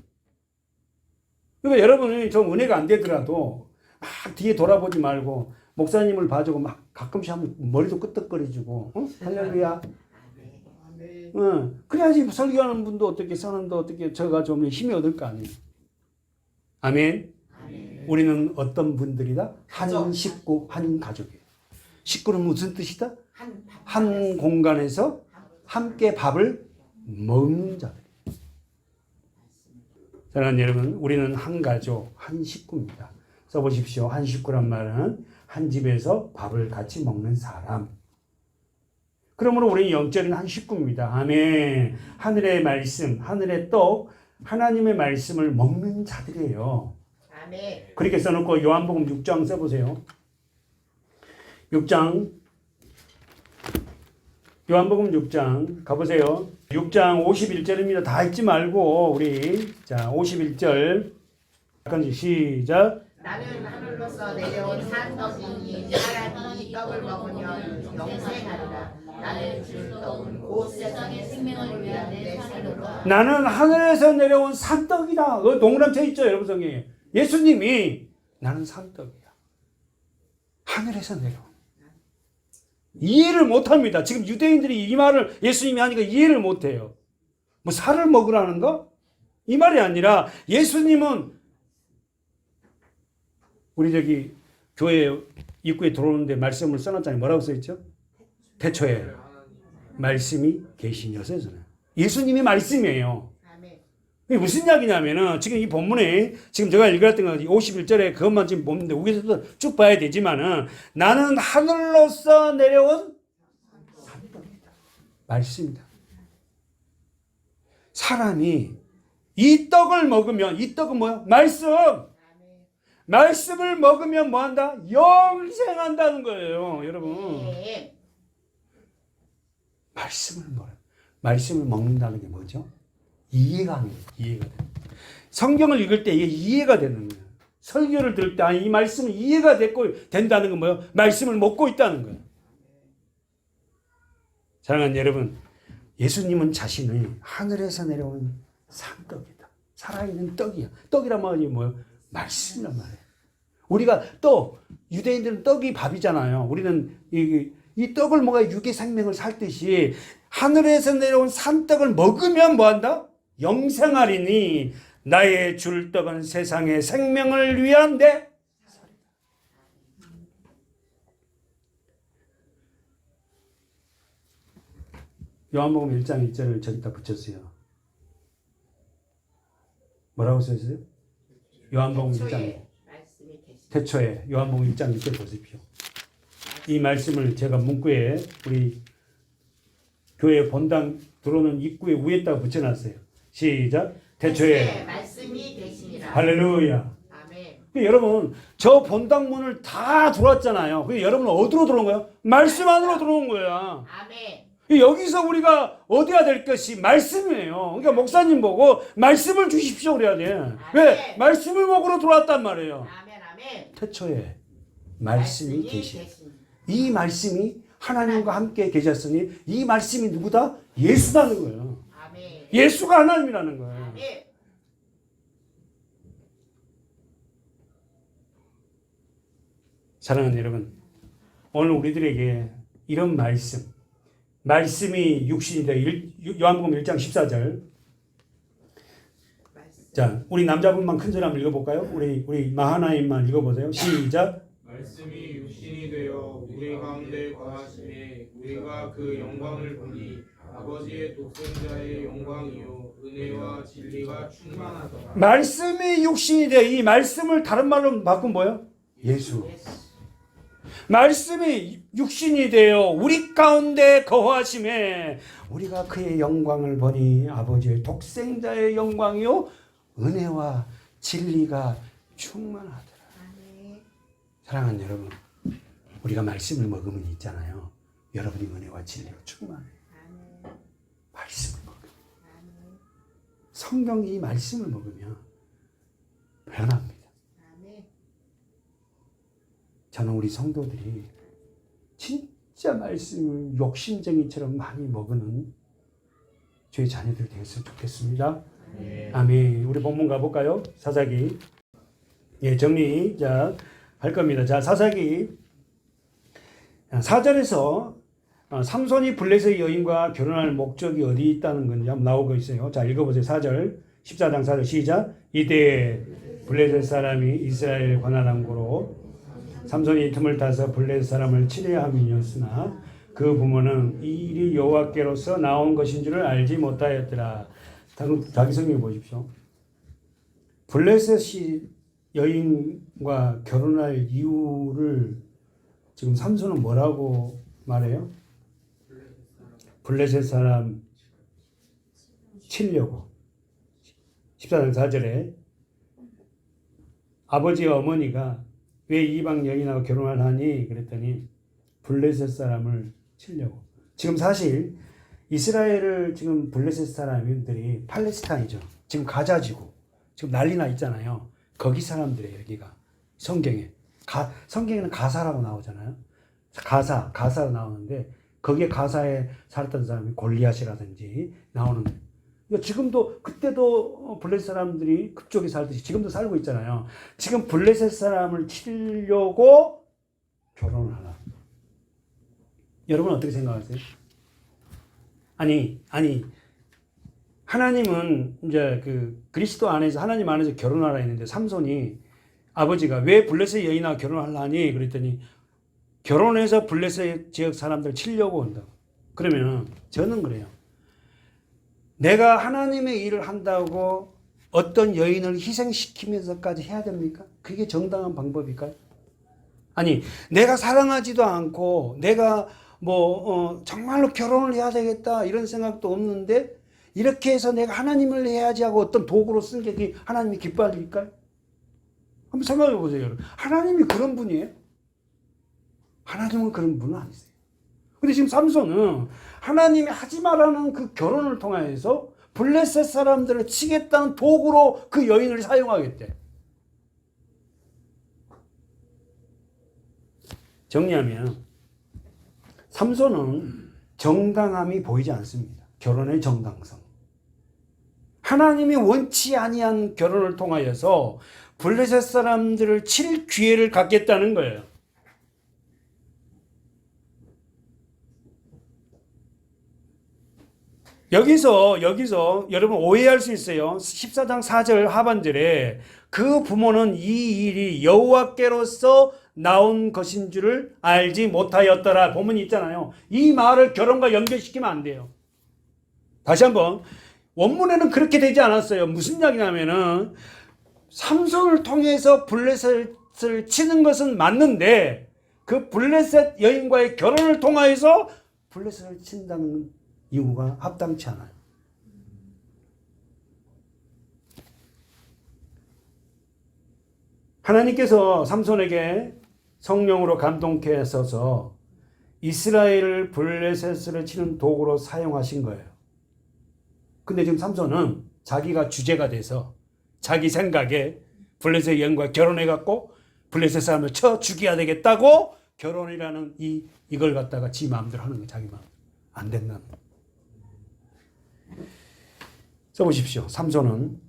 그러니까 여러분이 좀 은혜가 안 되더라도 막 뒤에 돌아보지 말고 목사님을 봐주고 막 가끔씩 하면 머리도 끄덕거리지고 할렐루야. 그래야지 설교하는 분도 어떻게 선언도 어떻게 저가 좀 힘이 얻을 거 아니에요. 아멘. 우리는 어떤 분들이다? 한 식구, 한 가족이에요. 식구는 무슨 뜻이다? 한 공간에서 함께 밥을 먹는 자들. 사랑하는 여러분, 우리는 한 가족, 한 식구입니다. 써보십시오. 한 식구란 말은 한 집에서 밥을 같이 먹는 사람. 그러므로 우리는 영적인 한 식구입니다. 아멘. 하늘의 말씀, 하늘의 떡, 하나님의 말씀을 먹는 자들이에요. 아멘. 그렇게 써놓고 요한복음 6장 써보세요. 6장, 요한복음 6장 가보세요. 6장 51절입니다. 다 읽지 말고 우리 자 51절 시작. 나는 하늘로서 내려온 산떡이니 사람이 이 떡을 먹으면 영생하리라. 나는 줄 떡은 곧 세상의 생명을 위한 내 살이로다. 나는 하늘에서 내려온 산떡이다. 그 동그란 쳐 있죠, 여러분 성경에. 예수님이 나는 산떡이야. 하늘에서 내려온. 이해를 못합니다. 지금 유대인들이 이 말을 예수님이 하니까 이해를 못해요. 뭐 살을 먹으라는 거? 이 말이 아니라 예수님은 우리 저기 교회 입구에 들어오는데 말씀을 써놨잖아요. 뭐라고 써있죠? 태초에 말씀이 계시녀서 예수님이 말씀이에요. 이게 무슨 이야기냐면은 지금 이 본문에 지금 제가 읽었던 거 51절에 그것만 지금 보는데 위에서도 쭉 봐야 되지만은 나는 하늘로서 내려온 산떡이다. 말씀이다. 사람이 이 떡을 먹으면 이 떡은 뭐야? 말씀. 말씀을 먹으면 뭐한다? 영생한다는 거예요, 여러분. 네. 말씀을 먹는다는 게 뭐죠? 이해가 하는 거예요. 이해가 돼. 성경을 읽을 때 이게 이해가 되는 거예요. 설교를 들을 때 이 말씀이 이해가 됐고 된다는 건 뭐예요? 말씀을 먹고 있다는 거예요. 사랑하는 여러분, 예수님은 자신을 하늘에서 내려온 산떡이다. 살아있는 떡이야. 떡이란 말이 뭐예요? 말씀이란 말이에요. 우리가 또 유대인들은 떡이 밥이잖아요. 우리는 이 떡을 먹어야 육의 생명을 살듯이 하늘에서 내려온 산떡을 먹으면 뭐한다? 영생하리니 나의 줄 떡은 세상의 생명을 위한데 요한복음 1장 1절을 저기다 붙였어요. 뭐라고 써있어요? 요한복음 1장 태초에 요한복음 1장 1절 보십시오. 이 말씀을 제가 문구에 우리 교회 본당 들어오는 입구에 위에다가 붙여놨어요. 시작. 태초에 말씀이 되시니라. 할렐루야. 아멘. 여러분 저 본당문을 다 들어왔잖아요. 여러분은 어디로 들어온 거예요? 말씀 안으로 들어온 거야. 아멘. 여기서 우리가 얻어야 될 것이 말씀이에요. 그러니까 목사님 보고 말씀을 주십시오 그래야 돼. 왜? 말씀을 먹으러 들어왔단 말이에요. 아멘. 아멘. 태초에 말씀이 계시. 이 말씀이 하나님과 함께 계셨으니 이 말씀이 누구다? 예수라는 거예요. 아멘. 예수가 하나님이라는 거예요. 아멘. 사랑하는 여러분, 오늘 우리들에게 이런 말씀이 육신이다. 요한복음 1장 14절. 자, 우리 남자분만 큰 소리 한번 읽어볼까요? 우리 마하나임만 읽어보세요. 시작. 말씀이 육신이 되어 우리 가운데 거하시매 우리가 그 영광을 보니 아버지의 독생자의 영광이요 은혜와 진리가 충만하더라. 말씀이 육신이 되어 이 말씀을 다른 말로 바꾸면 뭐예요? 예수. 말씀이 육신이 되어 우리 가운데 거하심에 우리가 그의 영광을 보니 아버지의 독생자의 영광이요 은혜와 진리가 충만하더라. 사랑하는 여러분, 우리가 말씀을 먹으면 있잖아요. 여러분이 은혜와 진리가 충만해요. 말씀을 먹으면. 성경 이 말씀을 먹으면 변합니다. 저는 우리 성도들이 진짜 말씀을 욕심쟁이처럼 많이 먹는 저희 자녀들 되었으면 좋겠습니다. 아멘. 우리 본문 가볼까요? 사사기. 정리 할 겁니다. 자, 사사기 4절에서 삼손이 블레셋 여인과 결혼할 목적이 어디 있다는 건지 한번 나오고 있어요. 자, 읽어보세요. 4절 14장 4절 시작. 이때 블레셋 사람이 이스라엘 관할함고로 삼손이 틈을 타서 블레셋 사람을 치려 함이었으나 그 부모는 이 일이 여호와께로서 나온 것인 줄을 알지 못하였더라. 자기 성경 보십시오. 블레셋이 여인과 결혼할 이유를 지금 삼손은 뭐라고 말해요? 블레셋 사람 치려고. 14장 4절에 아버지와 어머니가 왜 이방 여인하고 결혼을 하니? 그랬더니 블레셋 사람을 치려고. 지금 사실 이스라엘을 지금 블레셋 사람들이 팔레스타인이죠. 지금 가자지구. 지금 난리나 있잖아요. 거기 사람들이에요, 여기가. 성경에는 가사라고 나오잖아요. 가사로 나오는데 거기에 가사에 살았던 사람이 골리앗이라든지 나오는 거예요. 그러니까 지금도 그때도 블레셋 사람들이 그쪽에 살듯이 지금도 살고 있잖아요. 지금 블레셋 사람을 치려고 결혼을 하나. 여러분 어떻게 생각하세요? 아니 하나님은 이제 그 그리스도 안에서 하나님 안에서 결혼하라 했는데 삼손이 아버지가 왜 블레셋 여인하고 결혼하려니? 그랬더니 결혼해서 블레셋 지역 사람들 치려고 한다고. 그러면 저는 그래요. 내가 하나님의 일을 한다고 어떤 여인을 희생시키면서까지 해야 됩니까? 그게 정당한 방법일까요? 아니, 내가 사랑하지도 않고 내가 정말로 결혼을 해야 되겠다 이런 생각도 없는데 이렇게 해서 내가 하나님을 해야지 하고 어떤 도구로 쓴 게 하나님이 기뻐하실까요? 한번 생각해 보세요, 여러분. 하나님이 그런 분이에요? 하나님은 그런 분은 아니세요. 근데 지금 삼손은 하나님이 하지 말라는 그 결혼을 통해서 블레셋 사람들을 치겠다는 도구로 그 여인을 사용하겠대. 정리하면 삼손은 정당함이 보이지 않습니다. 결혼의 정당성. 하나님이 원치 아니한 결혼을 통하여서 블레셋 사람들을 칠 기회를 갖겠다는 거예요. 여기서 여러분 오해할 수 있어요. 14장 4절 하반절에 그 부모는 이 일이 여호와께로서 나온 것인 줄을 알지 못하였더라 본문이 있잖아요. 이 말을 결혼과 연결시키면 안 돼요. 다시 한번 원문에는 그렇게 되지 않았어요. 무슨 이야기냐면은 삼손을 통해서 블레셋을 치는 것은 맞는데 그 블레셋 여인과의 결혼을 통하여서 블레셋을 친다는 이유가 합당치 않아요. 하나님께서 삼손에게 성령으로 감동케 하셔서 이스라엘을 블레셋을 치는 도구로 사용하신 거예요. 근데 지금 삼손은 자기가 주제가 돼서 자기 생각에 블레셋 여인과 결혼해갖고 블레셋 사람을 쳐 죽여야 되겠다고 결혼이라는 이걸 갖다가 지 마음대로 하는 거예요. 자기 마음. 안 된다는 거예요. 써보십시오. 삼손은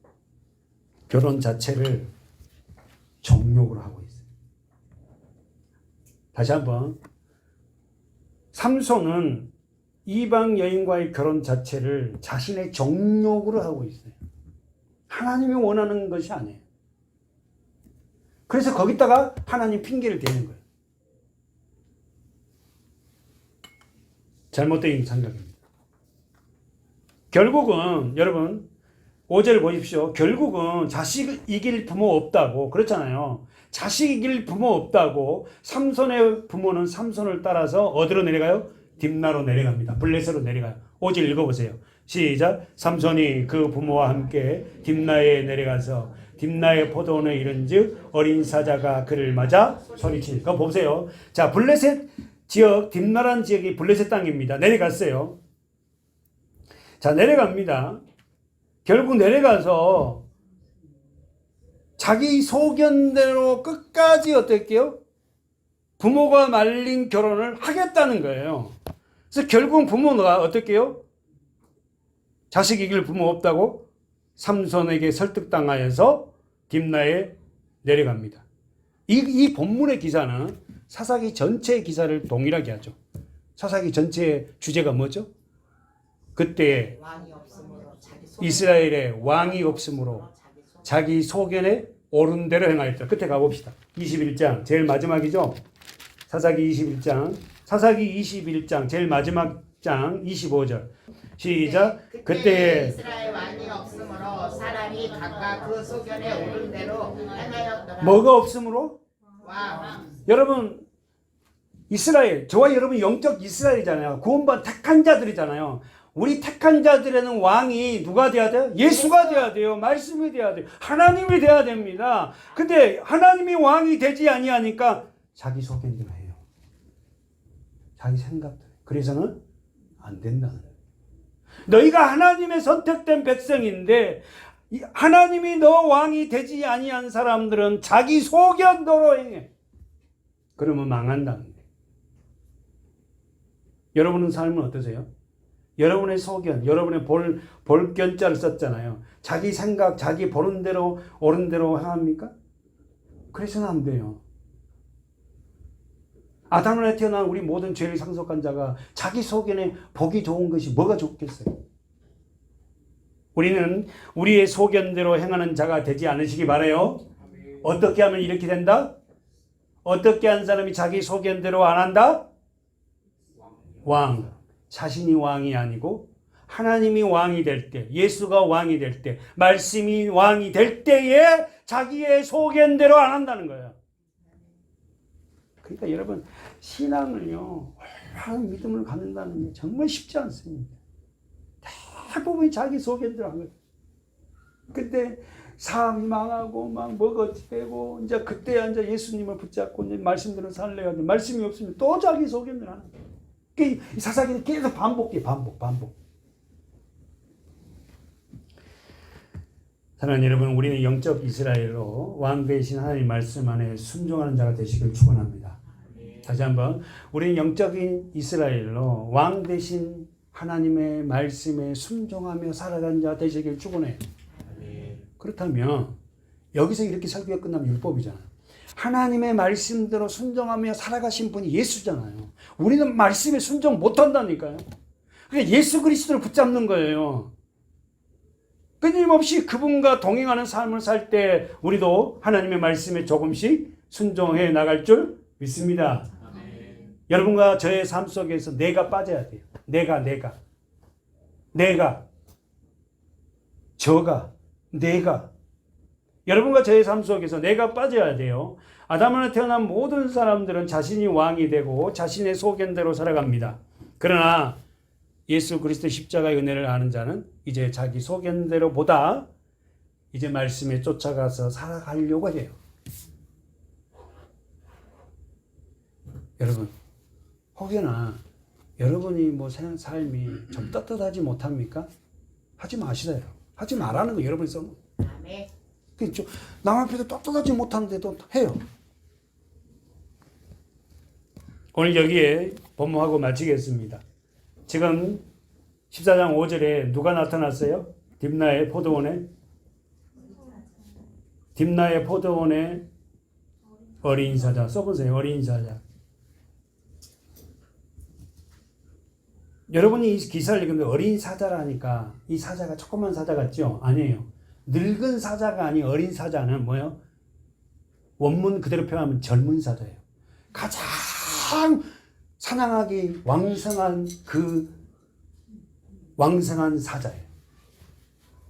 결혼 자체를 정욕으로 하고 있어요. 다시 한번. 삼손은 이방 여인과의 결혼 자체를 자신의 정욕으로 하고 있어요. 하나님이 원하는 것이 아니에요. 그래서 거기다가 하나님 핑계를 대는 거예요. 잘못된 생각입니다. 결국은 여러분 5절 보십시오. 결국은 자식 이길 부모 없다고 그렇잖아요. 자식 이길 부모 없다고 삼손의 부모는 삼손을 따라서 어디로 내려가요? 딥나로 내려갑니다. 블레셋으로 내려가요. 5절 읽어보세요. 시작. 삼손이 그 부모와 함께 딥나에 내려가서 딥나의 포도원에 이른즉 어린 사자가 그를 맞아 소리치니. 그거 보세요. 자, 블레셋 지역 딥나라는 지역이 블레셋 땅입니다. 내려갔어요. 자, 내려갑니다. 결국 내려가서 자기 소견대로 끝까지 어떻게요? 부모가 말린 결혼을 하겠다는 거예요. 그래서 결국 부모가 어떻게요? 자식 이길 부모 없다고 삼손에게 설득당하여서 딥나에 내려갑니다. 이 본문의 기사는 사사기 전체의 기사를 동일하게 하죠. 사사기 전체의 주제가 뭐죠? 그때 이스라엘에 왕이 없으므로 자기 소견에 옳은 대로 행하였다. 끝에 가봅시다. 21장 제일 마지막이죠. 사사기 21장 제일 마지막 장 25절 시작. 그때 이스라엘 왕이 없으므로 사람이 각각 그 소견에 옳은 대로 행하였더라. 뭐가 없으므로? 왕. 여러분 이스라엘, 저와 여러분 영적 이스라엘이잖아요. 구원받은 택한 자들이잖아요. 우리 택한 자들에는 왕이 누가 돼야 돼요? 예수가 돼야 돼요. 말씀이 돼야 돼요. 하나님이 돼야 됩니다. 근데 하나님이 왕이 되지 아니하니까 자기 소견대로 해요. 자기 생각대로. 그래서는 안 된다는 거예요. 너희가 하나님의 선택된 백성인데 하나님이 너 왕이 되지 아니한 사람들은 자기 소견대로 행해. 그러면 망한다는 거예요. 여러분의 삶은 어떠세요? 여러분의 소견, 여러분의 볼견자를 썼잖아요. 자기 생각, 자기 보는 대로, 옳은 대로 행합니까? 그래서는 안 돼요. 아담을 태어난 우리 모든 죄를 상속한 자가 자기 소견에 보기 좋은 것이 뭐가 좋겠어요? 우리는 우리의 소견대로 행하는 자가 되지 않으시기 바라요. 어떻게 하면 이렇게 된다? 어떻게 한 사람이 자기 소견대로 안 한다? 왕. 자신이 왕이 아니고 하나님이 왕이 될 때, 예수가 왕이 될 때, 말씀이 왕이 될 때에 자기의 소견대로 안 한다는 거예요. 그러니까 여러분, 신앙을요, 얼마나 믿음을 갖는다는 게 정말 쉽지 않습니다. 대부분이 자기 소견대로 한 거예요. 근데 삶이 망하고 막 먹어지고 이제 그때 이제 예수님을 붙잡고 이제 말씀대로 살래야 돼. 말씀이 없으면 또 자기 소견대로 하는 거예요. 그러니까 이 사사기는 계속 반복. 사랑하는 여러분, 우리는 영적 이스라엘로 왕 대신 하나님 말씀 안에 순종하는 자가 되시길 축원합니다. 다시 한번, 우리는 영적인 이스라엘로 왕 대신 하나님의 말씀에 순종하며 살아가는 자 되시길 축원해요. 그렇다면 여기서 이렇게 설교가 끝나면 율법이잖아요. 하나님의 말씀대로 순종하며 살아가신 분이 예수잖아요. 우리는 말씀에 순종 못한다니까요. 그러니까 예수 그리스도를 붙잡는 거예요. 끊임없이 그분과 동행하는 삶을 살 때 우리도 하나님의 말씀에 조금씩 순종해 나갈 줄 믿습니다. 아멘. 여러분과 저의 삶 속에서 내가 빠져야 돼요. 내가 여러분과 저의 삶 속에서 내가 빠져야 돼요. 아담으로 태어난 모든 사람들은 자신이 왕이 되고 자신의 소견대로 살아갑니다. 그러나 예수 그리스도 십자가의 은혜를 아는 자는 이제 자기 소견대로보다 이제 말씀에 쫓아가서 살아가려고 해요. 여러분, 혹여나 여러분이 뭐 삶이 좀 떳떳하지 못합니까? 하지 마시래요. 하지 말라는 거 여러분이 써놓은. 아멘. 남 앞에서 떳떳하지 못하는데도 해요. 오늘 여기에 본문하고 마치겠습니다. 지금 14장 5절에 누가 나타났어요? 딥나의 포도원에 어린 사자. 써보세요. 어린 사자. 여러분이 이 기사를 읽으면 어린 사자라니까 이 사자가 조그만 사자 같죠? 아니에요. 늙은 사자가 아닌 어린 사자는 뭐예요? 원문 그대로 표현하면 젊은 사자예요. 가장 사냥하기 왕성한 왕성한 사자예요.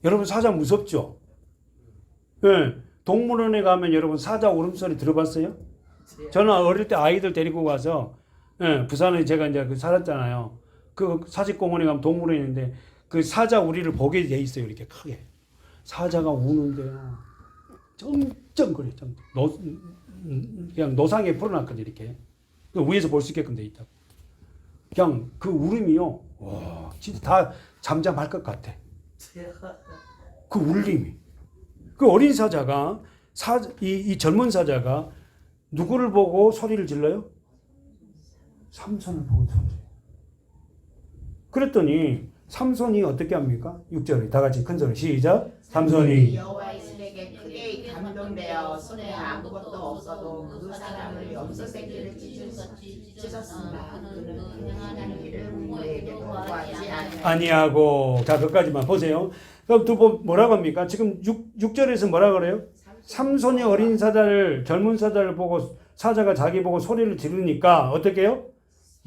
여러분 사자 무섭죠? 네. 동물원에 가면 여러분 사자 울음소리 들어봤어요? 저는 어릴 때 아이들 데리고 가서 부산에 제가 이제 살았잖아요. 그 사직공원에 가면 동물원이 있는데 그 사자 우리를 보게 돼 있어요. 이렇게 크게. 사자가 우는데요. 쩡쩡거려. 그냥 노상에 풀어놨거든요. 이렇게. 위에서 볼 수 있게끔 돼 있다고. 그냥 그 울음이요. 와, 진짜 다 잠잠할 것 같아. 그 울림이. 그 어린 사자가, 이 젊은 사자가 누구를 보고 소리를 질러요? 삼손을 보고 소리를 질러요. 그랬더니 삼손이 어떻게 합니까? 6절에 다 같이 큰 소리 시작. 삼손이 여호와의 신에게 크게 감동되어 손에 아무것도 없어도 그 사람을 염소 새끼를 찢었습니다. 그는 그 행하는 일을 부모에게도 구하지 아니하고. 자, 그까지만 보세요. 그럼 두 번 뭐라고 합니까? 지금 6절에서 뭐라 그래요? 삼손이 어린 사자를, 젊은 사자를 보고 사자가 자기 보고 소리를 지르니까 어떻게 해요?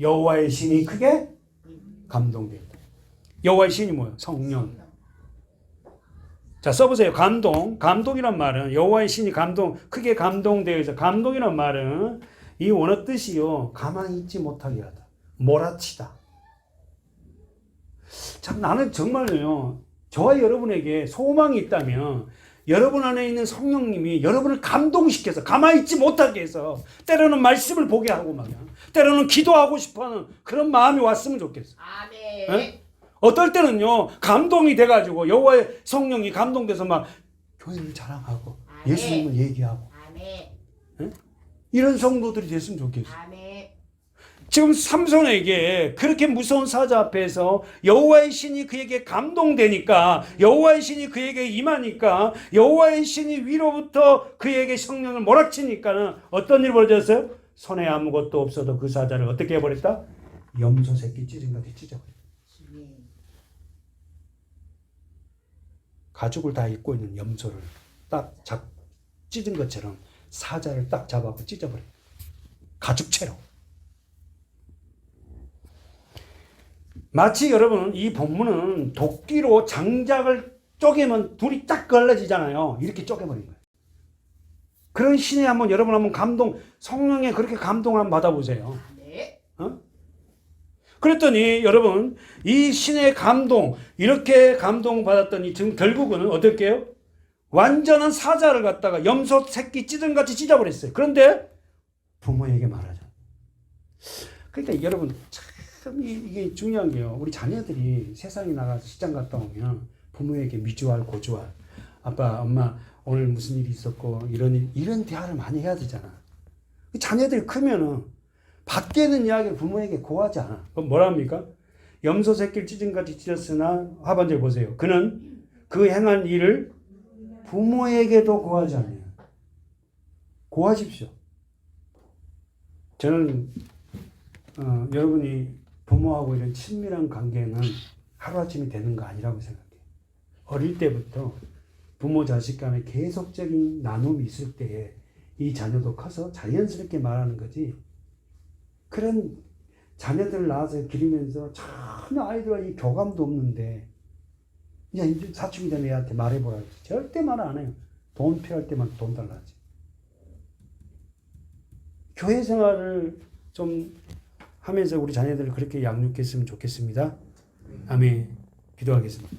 여호와의 신이 크게 감동된다. 여호와의 신이 뭐예요? 성령. 자, 써보세요. 감동이란 말은 여호와의 신이 크게 감동되어 있어. 감동이란 말은 이 원어 뜻이요, 가만히 있지 못하게 하다, 몰아치다. 참 나는 정말요, 저와 여러분에게 소망이 있다면 여러분 안에 있는 성령님이 여러분을 감동시켜서 가만히 있지 못하게 해서 때로는 말씀을 보게 하고 말이야, 때로는 기도하고 싶어하는 그런 마음이 왔으면 좋겠어. 아멘. 네? 어떨 때는요, 감동이 돼가지고 여호와의 성령이 감동돼서 막 교회를 자랑하고 아멘. 예수님을 얘기하고. 아멘. 네? 이런 성도들이 됐으면 좋겠어. 아멘. 지금 삼손에게 그렇게 무서운 사자 앞에서 여호와의 신이 그에게 감동되니까, 여호와의 신이 그에게 임하니까, 여호와의 신이 위로부터 그에게 성령을 몰아치니까는 어떤 일이 벌어졌어요? 손에 아무것도 없어도 그 사자를 어떻게 해버렸다? 염소 새끼 찢은 것이 찢어버렸다. 가죽을 다 입고 있는 염소를 딱 찢은 것처럼 사자를 딱 잡아서 찢어버렸다. 가죽채로. 마치 여러분 이 본문은 도끼로 장작을 쪼개면 둘이 딱 걸러지잖아요. 이렇게 쪼개버린 거예요. 그런 신에 한번 여러분 한번 감동, 성령에 그렇게 감동을 한번 받아보세요. 네. 그랬더니 여러분 이 신의 감동, 이렇게 감동받았더니 지금 결국은 어떨게요? 완전한 사자를 갖다가 염소 새끼 찢은같이 찢어버렸어요. 그런데 부모에게 말하죠. 그러니까 여러분 참 이게 중요한 게요. 우리 자녀들이 세상에 나가서 시장 갔다 오면 부모에게 미주알 고주알, 아빠 엄마 오늘 무슨 일이 있었고 이런 대화를 많이 해야 되잖아. 자녀들이 크면은 밖에는 이야기를 부모에게 고하지 않아. 그럼 뭐라 합니까? 염소 새끼를 찢은같이 찢었으나 하반절 보세요. 그는 그 행한 일을 부모에게도 고하지 않아요. 고하십시오. 저는 여러분이 부모하고 이런 친밀한 관계는 하루아침에 되는 거 아니라고 생각해요. 어릴 때부터 부모 자식 간에 계속적인 나눔이 있을 때에 이 자녀도 커서 자연스럽게 말하는 거지. 그런 자녀들 낳아서 기르면서 전혀 아이들과 이 교감도 없는데 그냥 사춘기 된 애한테 말해보라. 절대 말 안 해요. 돈 필요할 때만 돈 달라지. 교회 생활을 좀 하면서 우리 자녀들을 그렇게 양육했으면 좋겠습니다. 아멘. 기도하겠습니다.